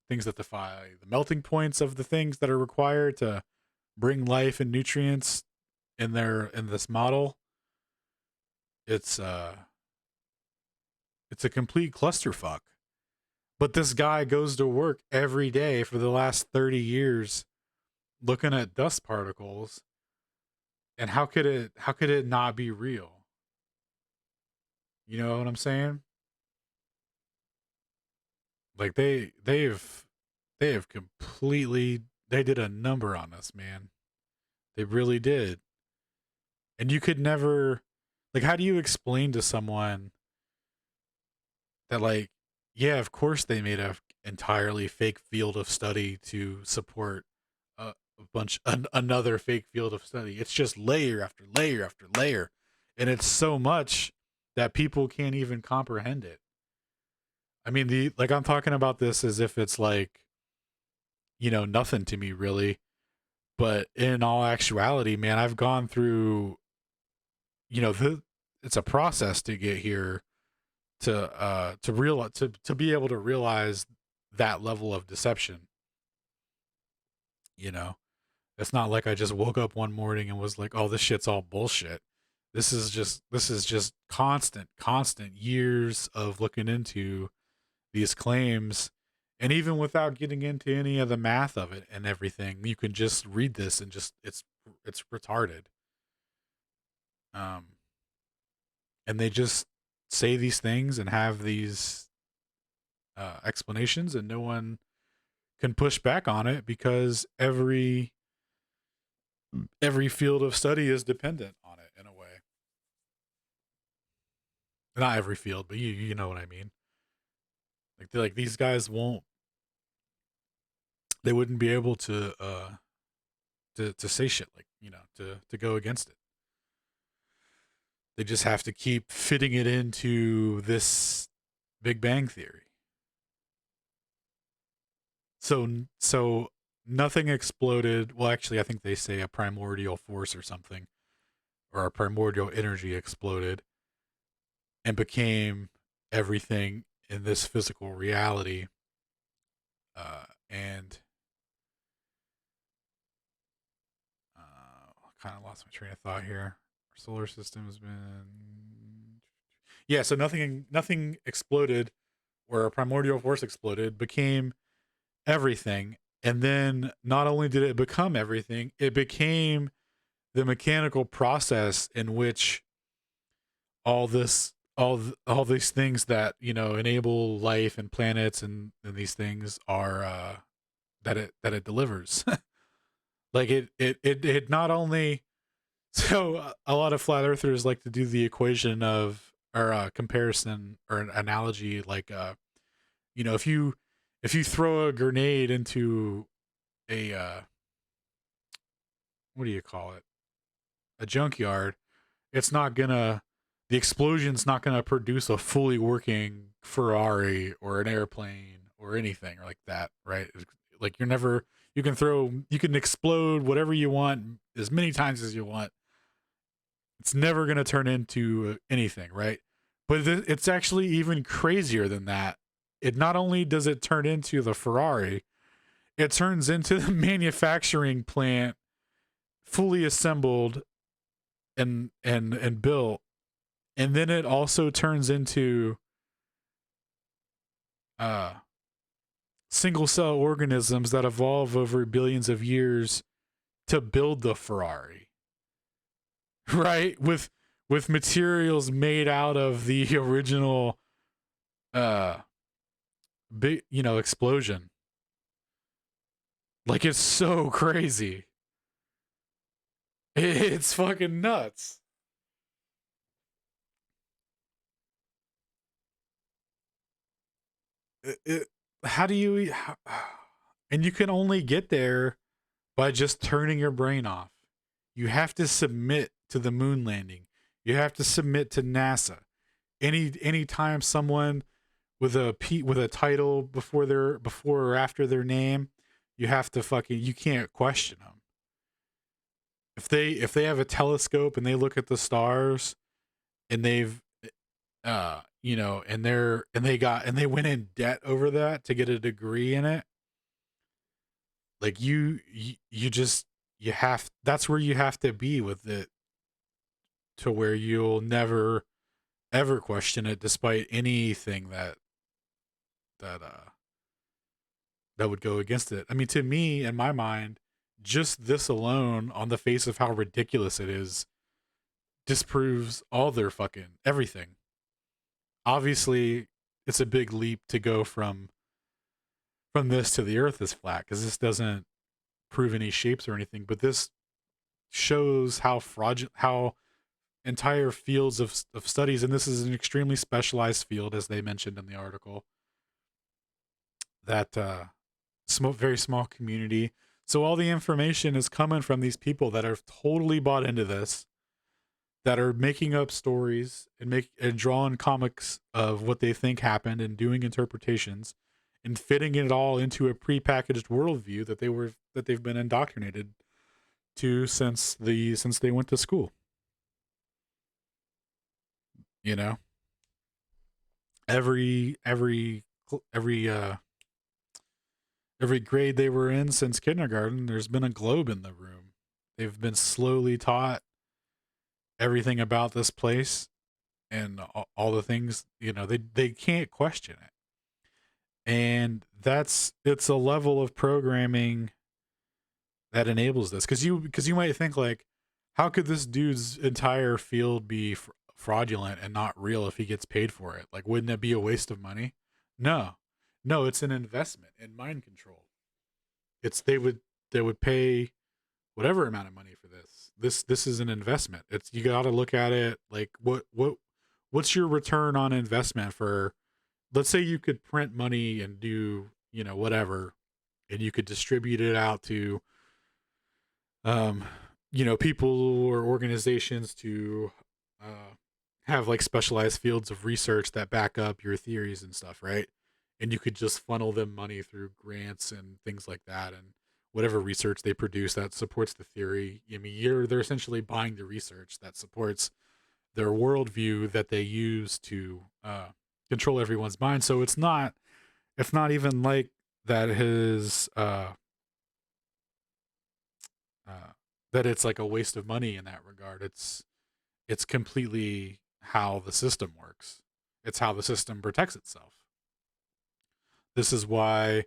A: things that defy the melting points of the things that are required to bring life and nutrients in this model. It's a complete clusterfuck. But this guy goes to work every day for the last 30 years looking at dust particles, and how could it not be real? You know what I'm saying? Like they have completely, they did a number on us, man. They really did. And you could never, like, how do you explain to someone that, like, yeah, of course they made a entirely fake field of study to support another fake field of study. It's just layer after layer after layer, and it's so much that people can't even comprehend it. I mean, the like I'm talking about this as if it's like, nothing to me really, but in all actuality, man, I've gone through, it's a process to get here to realize, to be able to realize that level of deception. You know, it's not like I just woke up one morning and was like, "Oh, this shit's all bullshit." This is just constant years of looking into these claims, and even without getting into any of the math of it and everything, you can just read this and just it's retarded. Um, and they just say these things and have these explanations, and no one can push back on it because every field of study is dependent on it in a way. Not every field, but you know what I mean. Like these guys won't, they wouldn't be able to say shit like, to go against it. They just have to keep fitting it into this Big Bang theory. So nothing exploded. Well, actually, I think they say a primordial force or something, or a primordial energy exploded and became everything in this physical reality. And kind of lost my train of thought here. Our solar system has been, yeah. So nothing exploded, where a primordial force exploded, became everything, and then not only did it become everything, it became the mechanical process in which all these things that enable life and planets and these things are that it delivers. Like it not only, so a lot of flat earthers like to do the equation of, or comparison or an analogy, like if you throw a grenade into a what do you call it, a junkyard, it's not gonna, the explosion's not gonna produce a fully working Ferrari or an airplane or anything like that, right? Like you can explode whatever you want as many times as you want. It's never going to turn into anything, right? But it's actually even crazier than that. It not only does it turn into the Ferrari, it turns into the manufacturing plant fully assembled and built, and then it also turns into uh single cell organisms that evolve over billions of years to build the Ferrari, right? With materials made out of the original uh big, explosion. Like, it's so crazy. It's fucking nuts. It how do you how, and you can only get there by just turning your brain off. You have to submit to the moon landing. You have to submit to NASA. Anytime someone with a title before or after their name, you can't question them. If they have a telescope and they look at the stars and they've and they went in debt over that to get a degree in it, like you just you have that's where you have to be with it, to where you'll never ever question it despite anything that that would go against it. I mean, to me, in my mind, just this alone, on the face of how ridiculous it is, disproves all their fucking everything. Obviously, it's a big leap to go from this to the Earth is flat, because this doesn't prove any shapes or anything, but this shows how fraudulent, how entire fields of studies, and this is an extremely specialized field, as they mentioned in the article, that very small community. So all the information is coming from these people that are totally bought into this, that are making up stories and drawing comics of what they think happened and doing interpretations and fitting it all into a prepackaged worldview that they've been indoctrinated to since they went to school. You know, every every grade they were in since kindergarten, there's been a globe in the room. They've been slowly taught everything about this place and all the things, they can't question it. And it's a level of programming that enables this, because you might think, like, how could this dude's entire field be fraudulent and not real if he gets paid for it? Like, wouldn't it be a waste of money? No, no, it's an investment in mind control. It's they would pay whatever amount of money for this. This is an investment. It's You got to look at it like, what's your return on investment for, let's say you could print money and do, whatever, and you could distribute it out to um people or organizations to have like specialized fields of research that back up your theories and stuff, right? And you could just funnel them money through grants and things like that, and whatever research they produce that supports the theory. I mean, they're essentially buying the research that supports their worldview that they use to control everyone's mind. So it's not even like that his uh, that it's like a waste of money in that regard. It's completely how the system works. It's how the system protects itself. This is why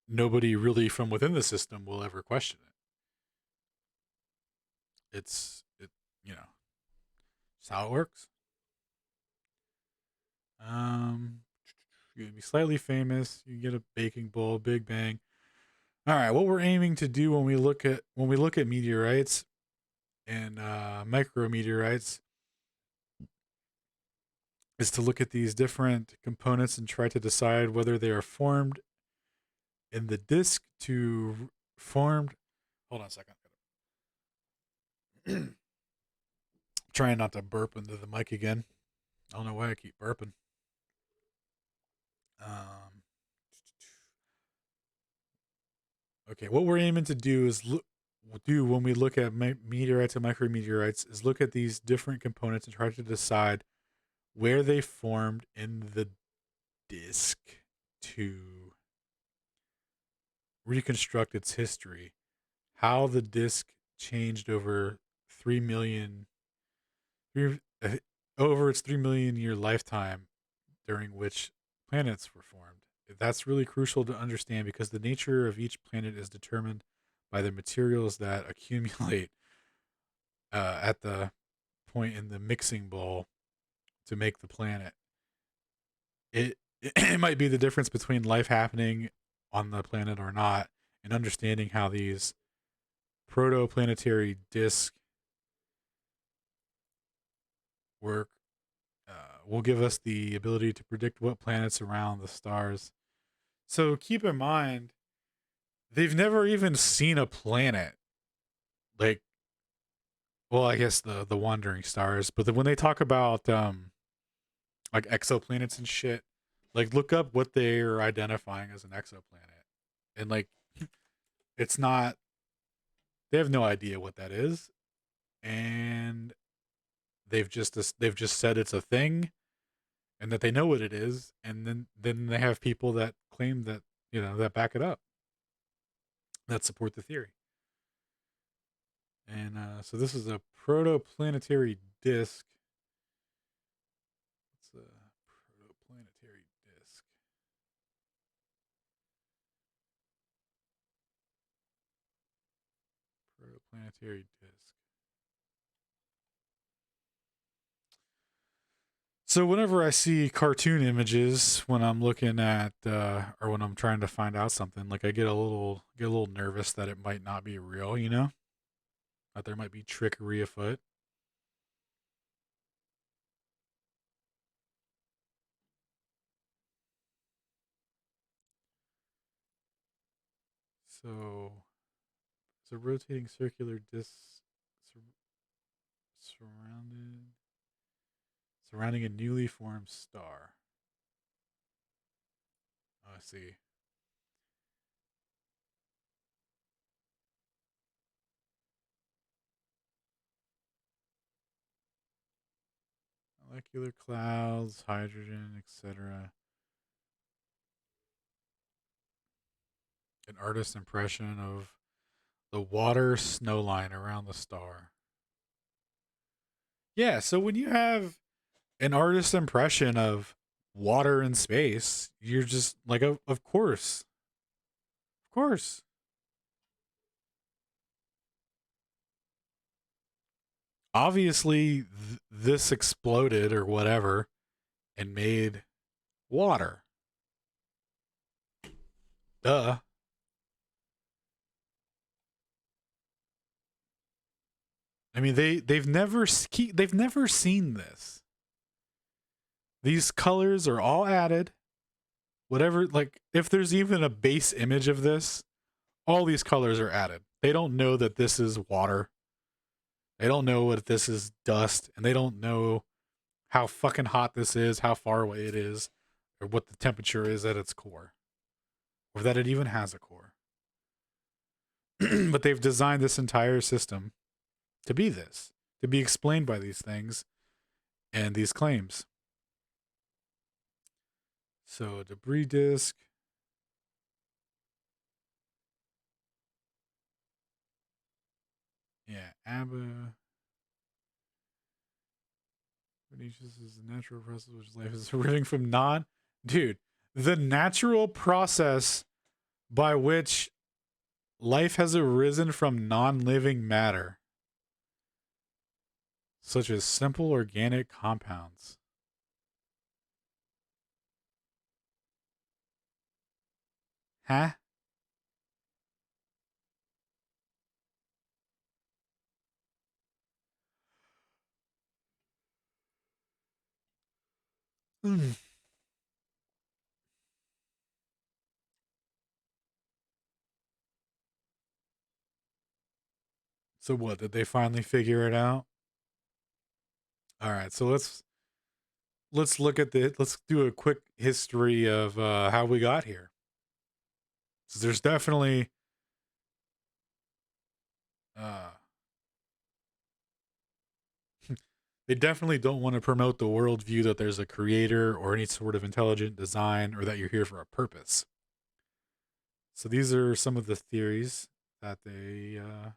A: nobody really from within the system will ever question it. It you know, it's how it works. Um, you can be slightly famous. You get a baking bowl, Big Bang. All right, what we're aiming to do when we look at meteorites and micrometeorites is to look at these different components and try to decide whether they are formed in the disk to formed. Hold on a second. Trying not to burp into the mic again. I don't know why I keep burping. Um, Okay, what we're aiming to do is do when we look at meteorites and micrometeorites is look at these different components and try to decide where they formed in the disk to reconstruct its history, how the disk changed over 3 million over its 3 million year lifetime during which planets were formed. That's really crucial to understand because the nature of each planet is determined by the materials that accumulate at the point in the mixing bowl to make the planet. It might be the difference between life happening on the planet or not, and understanding how these protoplanetary disks work will give us the ability to predict what planets around the stars. So keep in mind, they've never even seen a planet like, well, I guess the wandering stars, but when they talk about like exoplanets and shit, like look up what they're identifying as an exoplanet, and like it's not, they have no idea what that is, and they've just said it's a thing and that they know what it is, and then they have people that claim that, that back it up, that support the theory. And so this is a protoplanetary disk. It's a protoplanetary disk. Protoplanetary disk. So whenever I see cartoon images when I'm looking at or when I'm trying to find out something, like I get a little nervous that it might not be real, that there might be trickery afoot. So it's a rotating circular disc surrounded surrounding a newly formed star. Oh, I see. Molecular clouds, hydrogen, etc. An artist's impression of the water snow line around the star. Yeah, so when you have an artist's impression of water in space, you're just like, of course. Of course. Obviously, this exploded or whatever and made water. Duh. I mean, they've never seen this. These colors are all added. Whatever, like if there's even a base image of this, all these colors are added. They don't know that this is water. They don't know what this is dust, and they don't know how fucking hot this is, how far away it is, or what the temperature is at its core, or that it even has a core. But they've designed this entire system to be this, to be explained by these things and these claims. So, debris disk. Yeah, ABBA. Pernicious is the natural process which life is originating from non. Dude, the natural process by which life has arisen from non living matter, such as simple organic compounds. Huh? Mm. So what? Did they finally figure it out? All right. So let's look at the let's do a quick history of how we got here. So there's definitely Uh, they definitely don't want to promote the worldview that there's a creator or any sort of intelligent design or that you're here for a purpose. So these are some of the theories that we're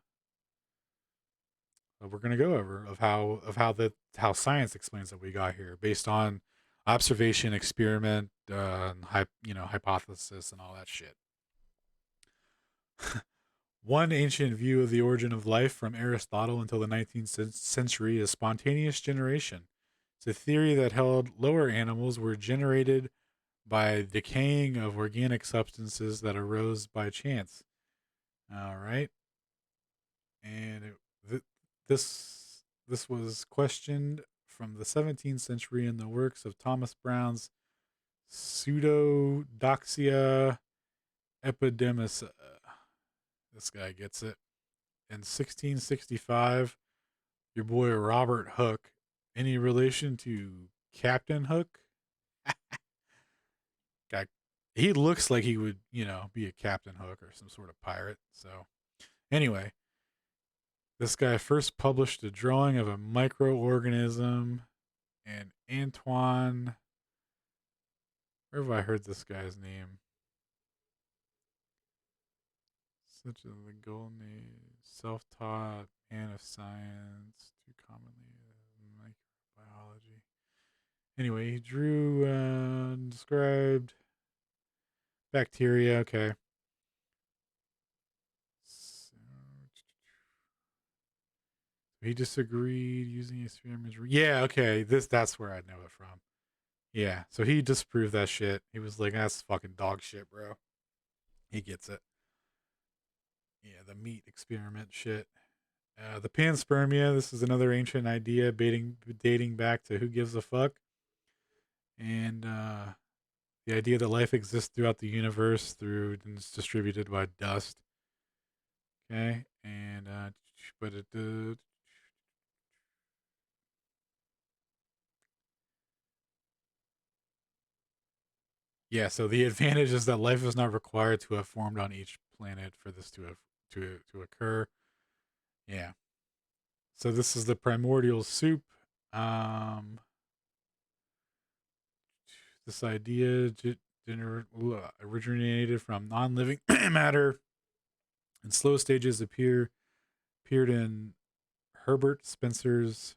A: going to go over of how science explains that we got here based on observation, experiment, hypothesis, and all that shit. One ancient view of the origin of life from Aristotle until the 19th century is spontaneous generation. It's a theory that held lower animals were generated by decaying of organic substances that arose by chance. All right, and this was questioned from the 17th century in the works of Thomas Brown's Pseudodoxia Epidemicida. This guy gets it. In 1665, your boy Robert Hooke. Any relation to Captain Hook? Guy, he looks like he would, be a Captain Hook or some sort of pirate. So, anyway, this guy first published a drawing of a microorganism, and Antoine. Where have I heard this guy's name? Such a the golden age, self-taught man of science, too commonly microbiology. Anyway, he drew and described bacteria. Okay. So, he disagreed using experiments. Yeah, okay. That's where I know it from. Yeah, so he disproved that shit. He was like, "That's fucking dog shit, bro." He gets it. Yeah, the meat experiment shit. The panspermia. This is another ancient idea dating back to who gives a fuck, and the idea that life exists throughout the universe through and it's distributed by dust. Okay, and but it yeah. So the advantage is that life is not required to have formed on each planet for this to occur. Yeah. So this is the primordial soup. Um, this idea originated from non-living matter, and slow stages appeared in Herbert Spencer's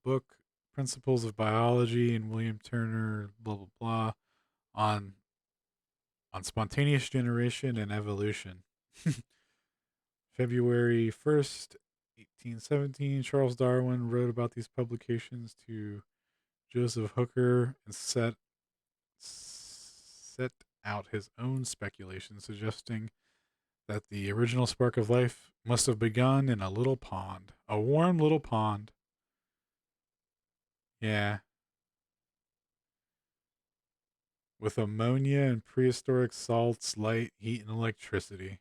A: book Principles of Biology and William Turner blah blah blah on spontaneous generation and evolution. February 1st, 1817, Charles Darwin wrote about these publications to Joseph Hooker and set out his own speculation, suggesting that the original spark of life must have begun in a little pond, a warm little pond. Yeah, with ammonia and prehistoric salts, light, heat, and electricity.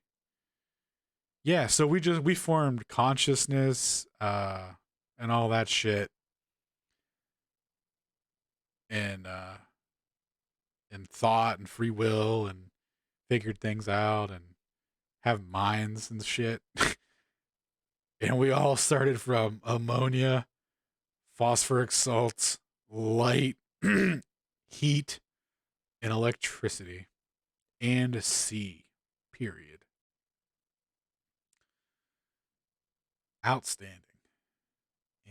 A: Yeah, so we formed consciousness, and all that shit, and thought and free will, and figured things out, and have minds and shit. And we all started from ammonia, phosphoric salts, light, heat, and electricity, and sea. Period. Outstanding.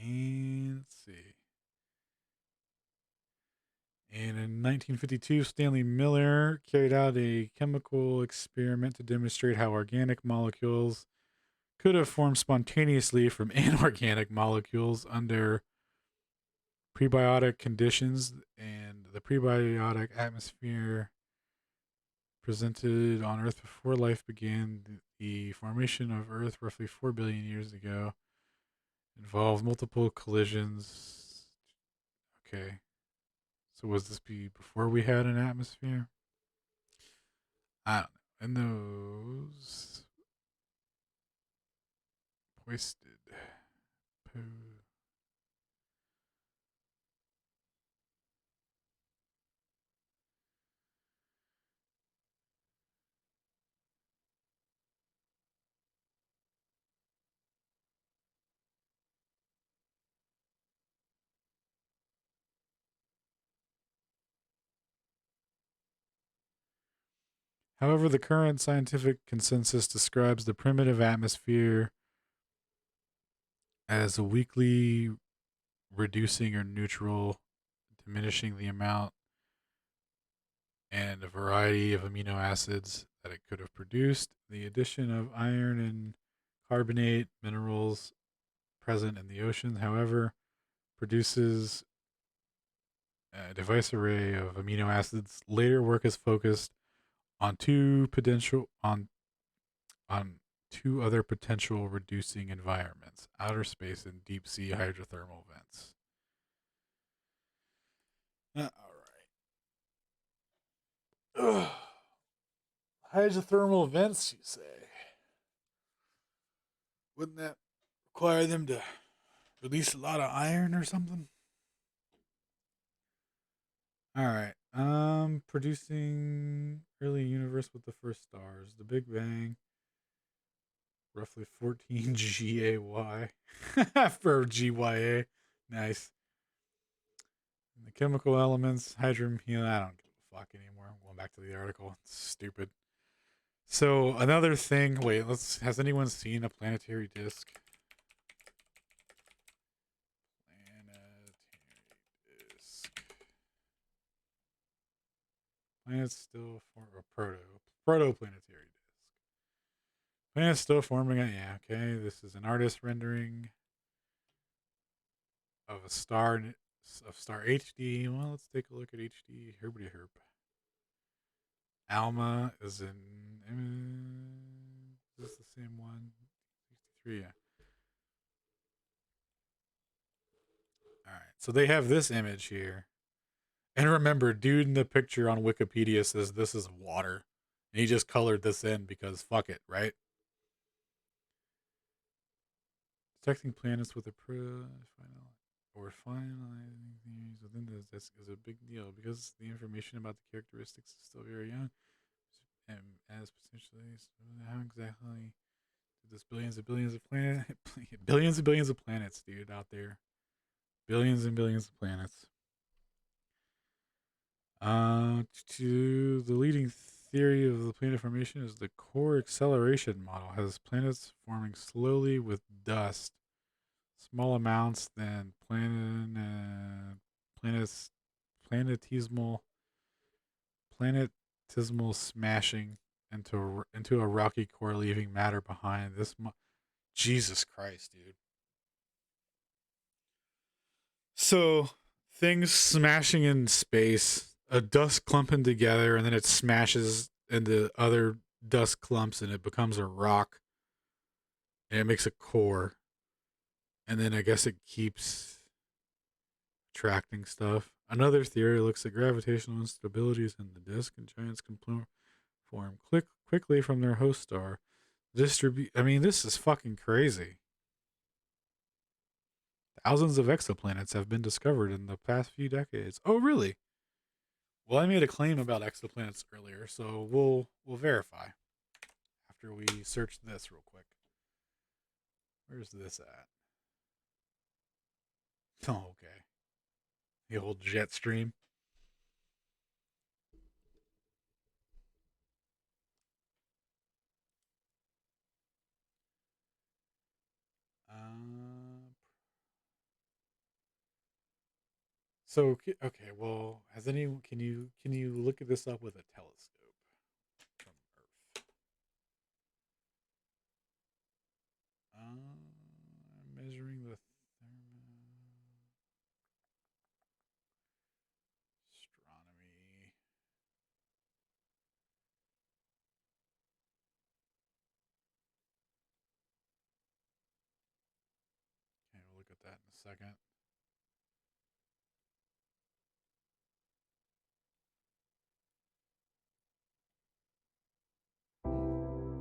A: And let's see. And in 1952, Stanley Miller carried out a chemical experiment to demonstrate how organic molecules could have formed spontaneously from inorganic molecules under prebiotic conditions, and the prebiotic atmosphere presented on Earth before life began. The formation of Earth roughly 4 billion years ago involved multiple collisions. Okay. So was this before we had an atmosphere? I don't know. And those wasted poo. However, the current scientific consensus describes the primitive atmosphere as a weakly reducing or neutral, diminishing the amount and a variety of amino acids that it could have produced. The addition of iron and carbonate minerals present in the ocean, however, produces a diverse array of amino acids. Later work is focused on on two other potential reducing environments: outer space and deep sea hydrothermal vents. All right. Ugh. Hydrothermal vents, you say? Wouldn't that require them to release a lot of iron or something? All right. Producing early universe with the first stars. The Big Bang, roughly 14 GAY for GYA. Nice. And the chemical elements, hydrogen, helium. I don't give a fuck anymore. I'm going back to the article. It's stupid. So another thing. Wait, let's. Has anyone seen a planetary disk? Planetary disk. Planets still form a protoplanetary disk. Planets still forming it. Yeah. Okay. This is an artist rendering of a star HD. Well, let's take a look at HD. Herbity herp. Alma is in. Is this the same one? 63. Yeah. All right. So they have this image here. And remember, dude in the picture on Wikipedia says this is water. And he just colored this in because fuck it, right? Detecting planets with a final or finalizing theories within this disk is a big deal because the information about the characteristics is still very young. And as potentially, how exactly did this billions of planets, billions of planets, dude, out there, billions and billions of planets. To the leading theory of the planet formation is the core acceleration model. Has planets forming slowly with dust, small amounts than planets planetesimal planetesimal smashing into a rocky core, leaving matter behind. Jesus Christ, dude. So things smashing in space, a dust clumping together, and then it smashes into other dust clumps, and it becomes a rock, and it makes a core, and then I guess it keeps attracting stuff. Another theory looks at gravitational instabilities in the disk, and giants can form quickly from their host star. I mean, this is fucking crazy. Thousands of exoplanets have been discovered in the past few decades. Oh, really? Well, I made a claim about exoplanets earlier, so we'll verify after we search this real quick. Where's this at? Oh, okay. The old jet stream. Um, okay, well, has anyone can you look at this up with a telescope from Earth? Measuring the astronomy. Okay, we'll look at that in a second.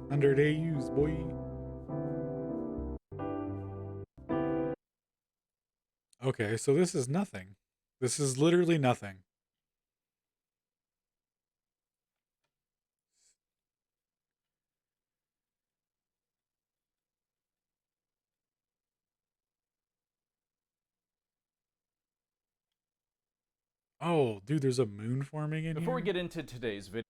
A: 100 AUs, boy. Okay, so this is nothing. This is literally nothing. Oh, dude, there's a moon forming in
B: Before we
A: here?
B: get into today's video,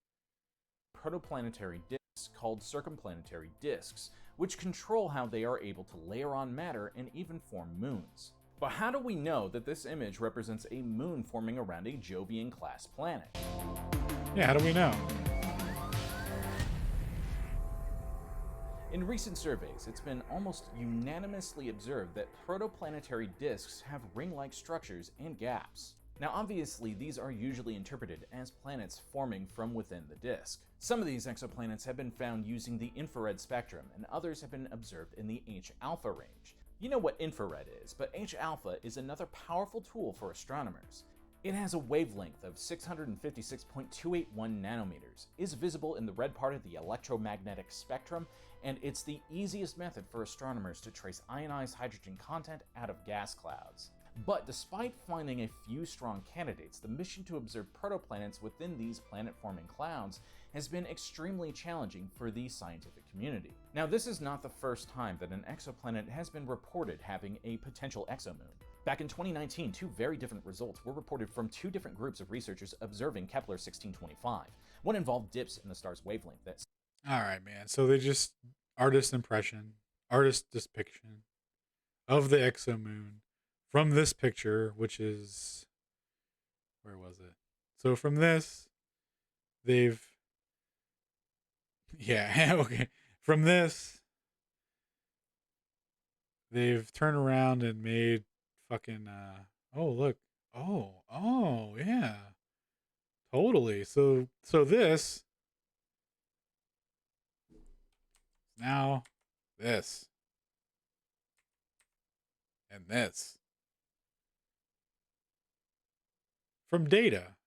B: protoplanetary disks called circumplanetary disks, which control how they are able to layer on matter and even form moons. But how do we know that this image represents a moon forming around a Jovian-class planet?
A: Yeah, how do we know?
B: In recent surveys, it's been almost unanimously observed that protoplanetary disks have ring-like structures and gaps. Now obviously, these are usually interpreted as planets forming from within the disk. Some of these exoplanets have been found using the infrared spectrum, and others have been observed in the H-alpha range. You know what infrared is, but H-alpha is another powerful tool for astronomers. It has a wavelength of 656.281 nanometers, is visible in the red part of the electromagnetic spectrum, and it's the easiest method for astronomers to trace ionized hydrogen content out of gas clouds. But despite finding a few strong candidates, the mission to observe protoplanets within these planet-forming clouds has been extremely challenging for the scientific community. Now, this is not the first time that an exoplanet has been reported having a potential exomoon. Back in 2019, two very different results were reported from two different groups of researchers observing Kepler 1625. One involved dips in the star's wavelength that...
A: All right, man. So they just artist impression, artist depiction of the exomoon from this picture, which is, where was it? So from this, they've, yeah, okay. From this, they've turned around and made fucking, oh, look. Oh, yeah. Totally. So this, now this, and this. From data.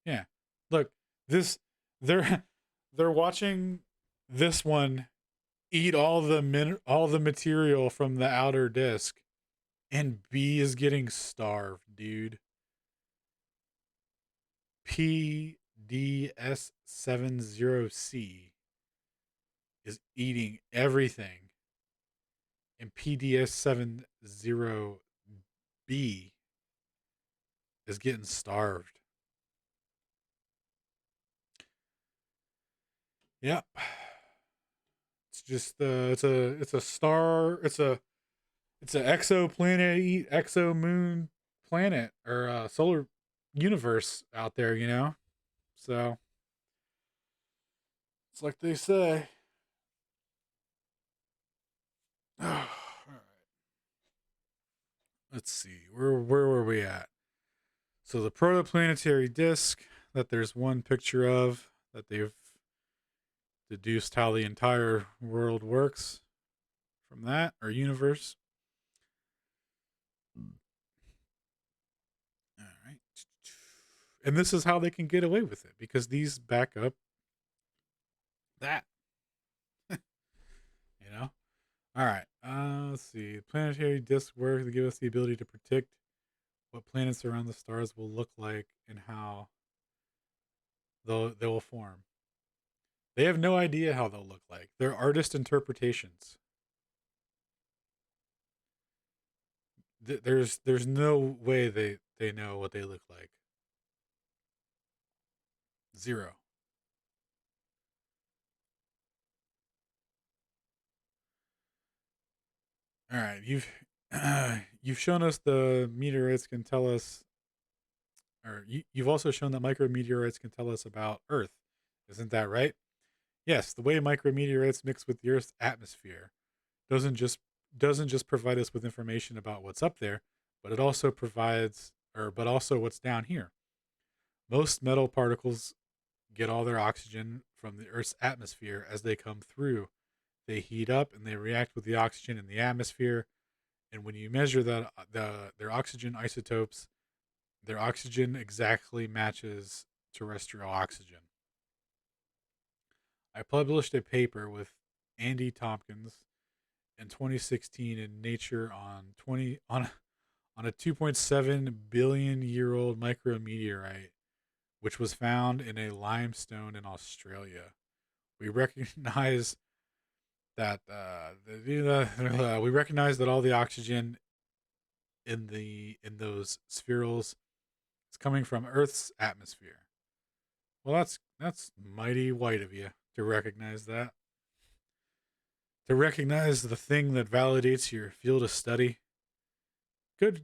A: Yeah. Look, this they're they're watching this one eat all the material from the outer disk, and B is getting starved, dude. PDS70C is eating everything, and PDS70B is getting starved. Yep. It's just it's a star, it's an exoplanet, exomoon planet, or solar universe out there, you know? So it's like they say. All right. Let's see. Where were we at? So the protoplanetary disk that there's one picture of, that they've deduced how the entire world works from that, or universe. All right. And this is how they can get away with it, because these back up that. You know? All right. Let's see. Planetary disks work to give us the ability to predict what planets around the stars will look like and how they will form. They have no idea how they'll look like. They're artist interpretations. There's no way they know what they look like. Zero. All right, you've shown us the meteorites can tell us, or you've also shown that micrometeorites can tell us about Earth. Isn't that right? Yes, the way micrometeorites mix with the Earth's atmosphere doesn't just doesn't just provide us with information about what's up there, but it also provides, or but also what's down here. Most metal particles get all their oxygen from the Earth's atmosphere as they come through. They heat up and they react with the oxygen in the atmosphere. And when you measure their oxygen isotopes, their oxygen exactly matches terrestrial oxygen. I published a paper with Andy Tompkins in 2016 in Nature on a 2.7 billion year old micrometeorite, which was found in a limestone in Australia. We recognize that we recognize that all the oxygen in those spherules It's coming from Earth's atmosphere. Well, that's mighty white of you to recognize that. To recognize the thing that validates your field of study. Good.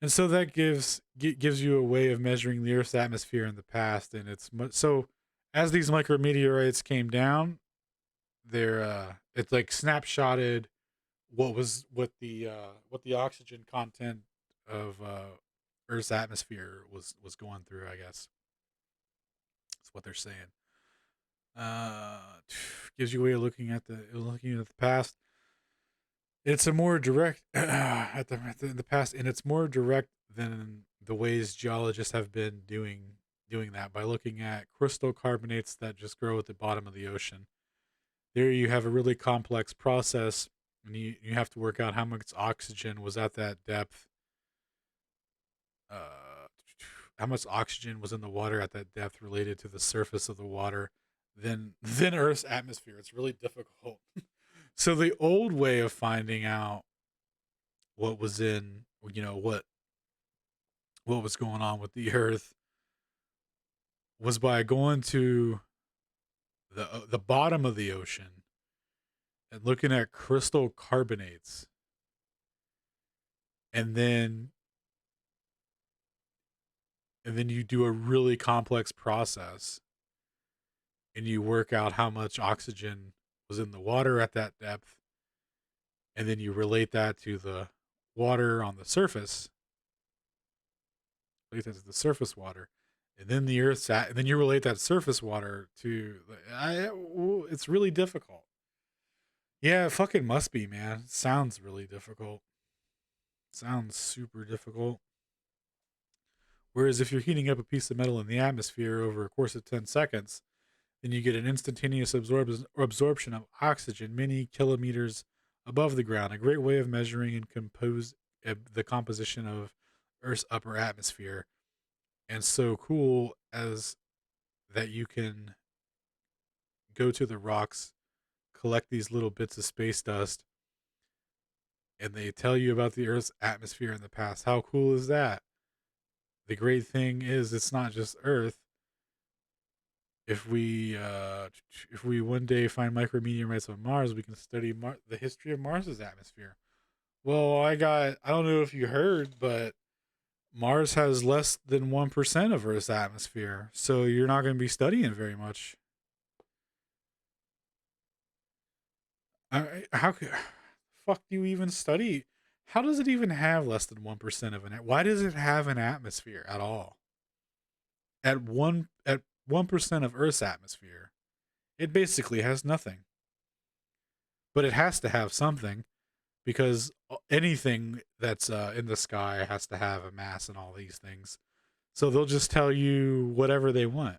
A: And so that gives you a way of measuring the Earth's atmosphere in the past, and so as these micrometeorites came down, they're it's like snapshotted what the oxygen content of Earth's atmosphere was going through. I guess that's what they're saying. Uh, Gives you a way of looking at the past. It's a more direct at the past, and it's more direct than the ways geologists have been doing that by looking at crystal carbonates that just grow at the bottom of the ocean. There, you have a really complex process, and you have to work out how much oxygen was at that depth. Uh, how much oxygen was in the water at that depth related to the surface of the water than Earth's atmosphere. It's really difficult. So the old way of finding out what was in, what was going on with the Earth was by going to the bottom of the ocean and looking at crystal carbonates, and then you do a really complex process, and you work out how much oxygen was in the water at that depth, and then you relate that to the water on the surface, relate that to the surface water, and then and then you relate that surface water to. It's really difficult. Yeah, it fucking must be, man. It sounds really difficult. Sounds super difficult. Whereas if you're heating up a piece of metal in the atmosphere over a course of 10 seconds, then you get an instantaneous absorption of oxygen many kilometers above the ground, a great way of measuring and the composition of Earth's upper atmosphere. And so cool as that you can go to the rocks, collect these little bits of space dust, and they tell you about the Earth's atmosphere in the past. How cool is that? The great thing is it's not just Earth. If we one day find micrometeorites on Mars, we can study the history of Mars's atmosphere. Well, I don't know if you heard, but Mars has less than 1% of Earth's atmosphere, so you're not going to be studying very much. How could fuck do you even study? How does it even have less than 1% of an? Why does it have an atmosphere at all? At 1% of Earth's atmosphere, it basically has nothing. But it has to have something because anything that's in the sky has to have a mass and all these things. So they'll just tell you whatever they want.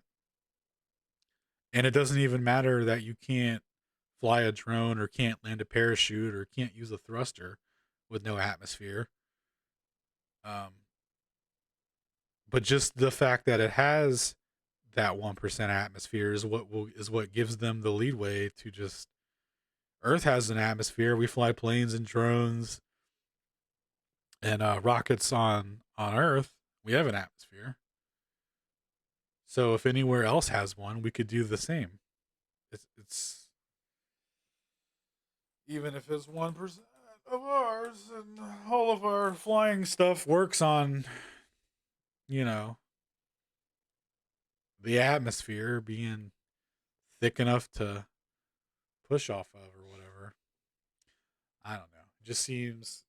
A: And it doesn't even matter that you can't fly a drone or can't land a parachute or can't use a thruster with no atmosphere. Um, but just the fact that it has that 1% atmosphere is what gives them the leadway to just. Earth has an atmosphere. We fly planes and drones and rockets on Earth. We have an atmosphere. So if anywhere else has one, we could do the same. It's even if it's 1% of ours, and all of our flying stuff works on, you know, the atmosphere being thick enough to push off of or whatever. I don't know. It just seems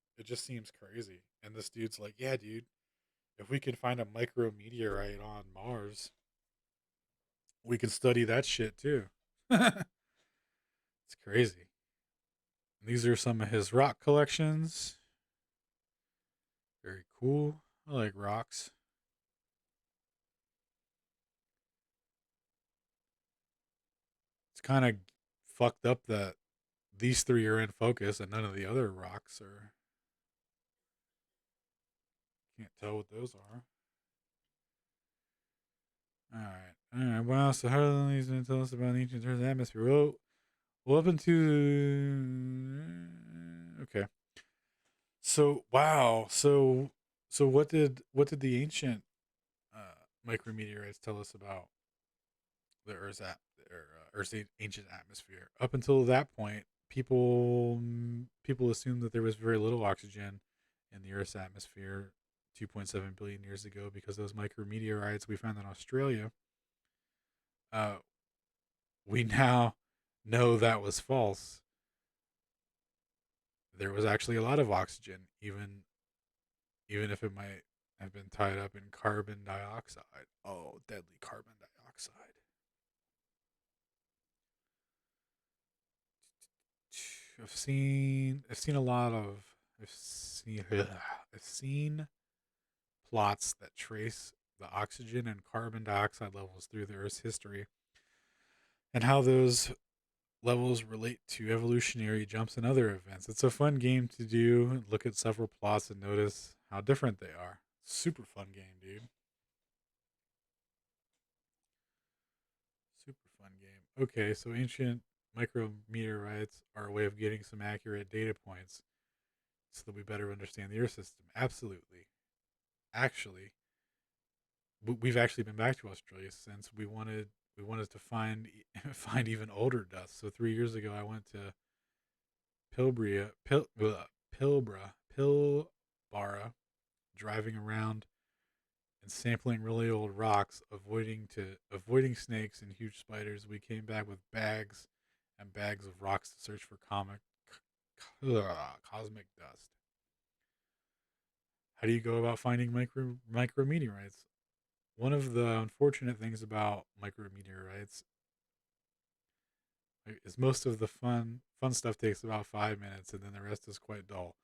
A: crazy. And this dude's like, yeah, dude, if we can find a micrometeorite on Mars, we can study that shit too. It's crazy. And these are some of his rock collections. Very cool. I like rocks. It's kind of fucked up that these three are in focus and none of the other rocks are. Can't tell what those are. All right. All right. Wow. So how do these tell us about ancient Earth's atmosphere? Well, up into okay. So wow. So So what did the ancient micrometeorites tell us about the Earth's ancient atmosphere? Up until that point, people assumed that there was very little oxygen in the Earth's atmosphere 2.7 billion years ago because those micrometeorites we found in Australia. Uh, we now know that was false. There was actually a lot of oxygen, even if it might have been tied up in carbon dioxide. Oh, deadly carbon dioxide. I've seen a lot of I've seen I've seen plots that trace the oxygen and carbon dioxide levels through the Earth's history and how those levels relate to evolutionary jumps and other events. It's a fun game to do. Look at several plots and notice how different they are. Super fun game, dude. Super fun game. Okay, so ancient micrometeorites are a way of getting some accurate data points so that we better understand the Earth system. Absolutely. Actually, we've actually been back to Australia since we wanted to find find even older dust. So 3 years ago, I went to Pilbara, driving around and sampling really old rocks, avoiding snakes and huge spiders. We came back with bags and bags of rocks to search for cosmic dust. How do you go about finding micrometeorites? One of the unfortunate things about micrometeorites is most of the fun stuff takes about 5 minutes, and then the rest is quite dull.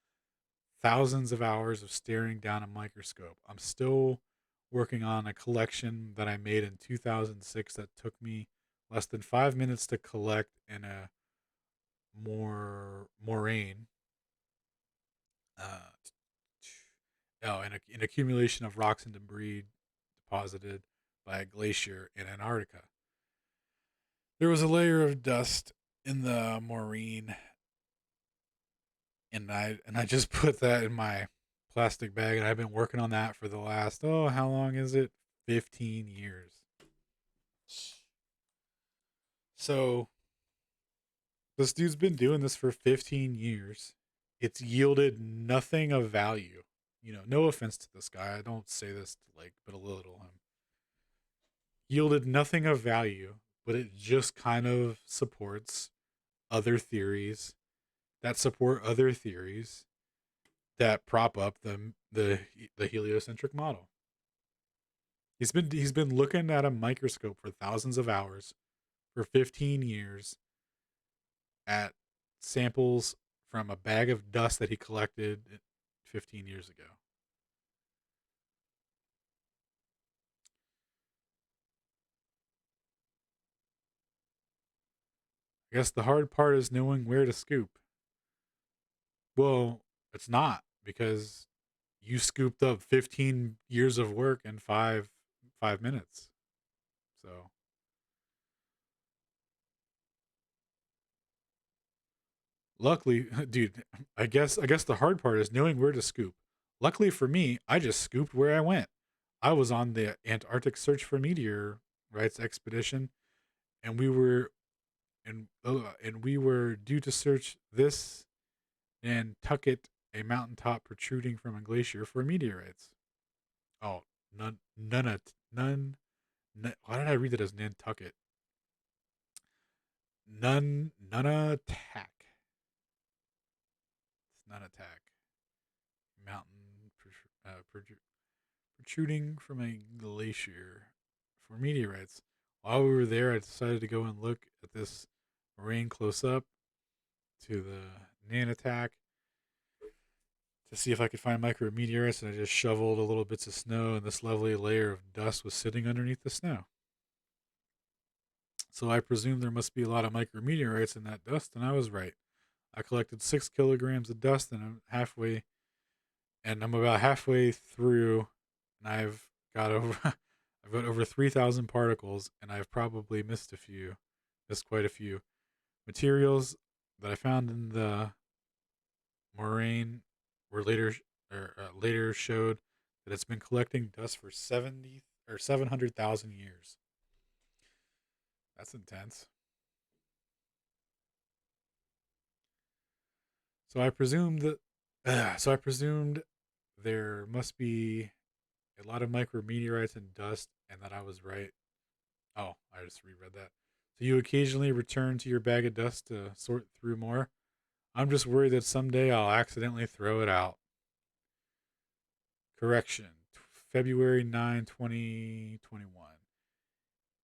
A: Thousands of hours of staring down a microscope. I'm still working on a collection that I made in 2006 that took me less than 5 minutes to collect in a more moraine. Uh, an accumulation of rocks and debris deposited by a glacier in Antarctica. There was a layer of dust in the moraine, and I just put that in my plastic bag, and I've been working on that for the last how long is it? 15 years. So this dude's been doing this for 15 years. It's yielded nothing of value. No offense to this guy. I don't say this to like belittle him. Yielded nothing of value, but it just kind of supports other theories that support other theories that prop up the heliocentric model. He's been looking at a microscope for thousands of hours for 15 years at samples from a bag of dust that he collected 15 years ago. I guess the hard part is knowing where to scoop. Well, it's not because you scooped up 15 years of work in 5 minutes. So luckily, dude, I guess the hard part is knowing where to scoop. Luckily for me, I just scooped where I went. I was on the Antarctic search for meteorites expedition, and we were due to search this Nantucket, a mountaintop protruding from a glacier for meteorites. Oh, none. Why did I read it as Nantucket? None attack. It's none attack. Mountain protruding from a glacier for meteorites. While we were there, I decided to go and look at this moraine close up to the Nan attack to see if I could find micrometeorites, and I just shoveled a little bits of snow, and this lovely layer of dust was sitting underneath the snow. So I presumed there must be a lot of micrometeorites in that dust, and I was right. I collected 6 kilograms of dust, and I'm about halfway through, and I've got over 3,000 particles, and I've probably missed quite a few materials that I found in the moraine were later showed that it's been collecting dust for 70 or 700,000 years. That's intense. So I presumed that. So I presumed there must be a lot of micrometeorites and dust, and that I was right. Oh, I just reread that. So you occasionally return to your bag of dust to sort through more. I'm just worried that someday I'll accidentally throw it out. Correction. February 9, 2021.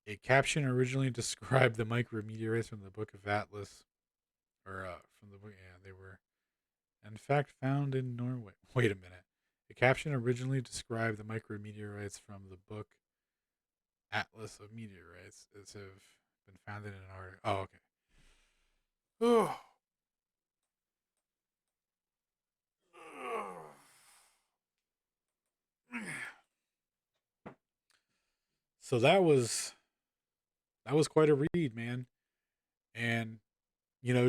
A: A caption originally described the micrometeorites from the Book of Atlas, or from the book. Yeah, they were in fact found in Norway. Wait a minute. A caption originally described the micrometeorites from the book Atlas of Meteorites as have been found in an article. Oh, okay. Oh. So that was quite a read, man. And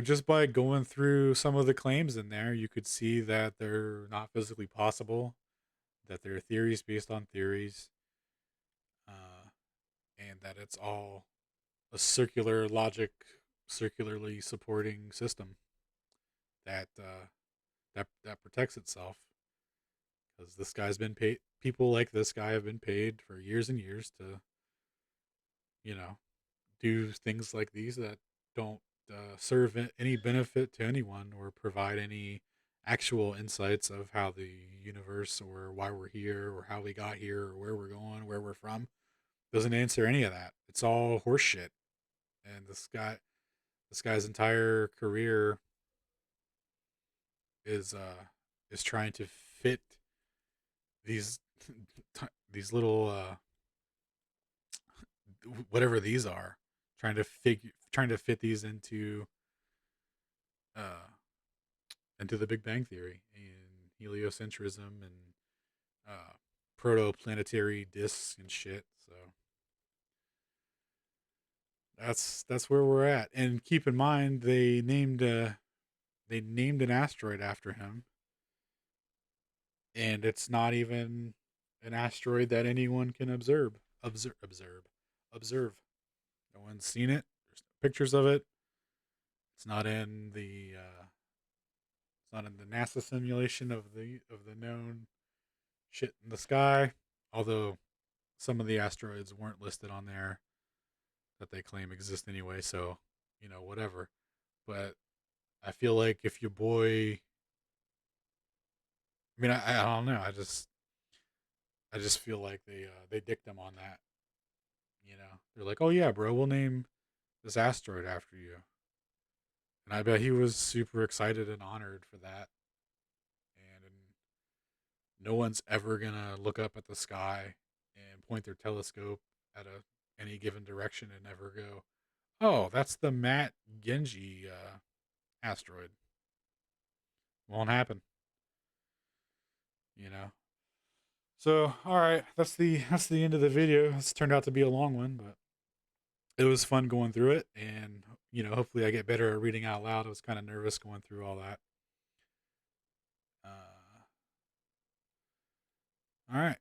A: just by going through some of the claims in there, you could see that they're not physically possible, that they're theories based on theories, uh, and that it's all a circular logic, circularly supporting system that that protects itself. Because this guy's been paid. People like this guy have been paid for years and years to, you know, do things like these that don't serve any benefit to anyone or provide any actual insights of how the universe or why we're here or how we got here or where we're going, where we're from. Doesn't answer any of that. It's all horseshit. And this guy's entire career is trying to fit these these little whatever these are, trying to fit these uh into the Big Bang Theory and heliocentrism and uh protoplanetary discs and shit. So that's where we're at. And keep in mind they named an asteroid after him, and it's not even an asteroid that anyone can observe. No one's seen it. There's no pictures of it. It's not in the NASA simulation of the known shit in the sky. Although some of the asteroids weren't listed on there that they claim exist anyway. So whatever. But I feel like if your boy, I mean, I don't know. I just feel like they dicked him on that. They're like, oh yeah, bro, we'll name this asteroid after you. And I bet he was super excited and honored for that. And no one's ever gonna look up at the sky and point their telescope at any given direction and ever go, "Oh, that's the Matt Genji asteroid." Won't happen, you know. So, all right, that's the end of the video. It's turned out to be a long one, but it was fun going through it, and hopefully I get better at reading out loud. I was kind of nervous going through all that. All right.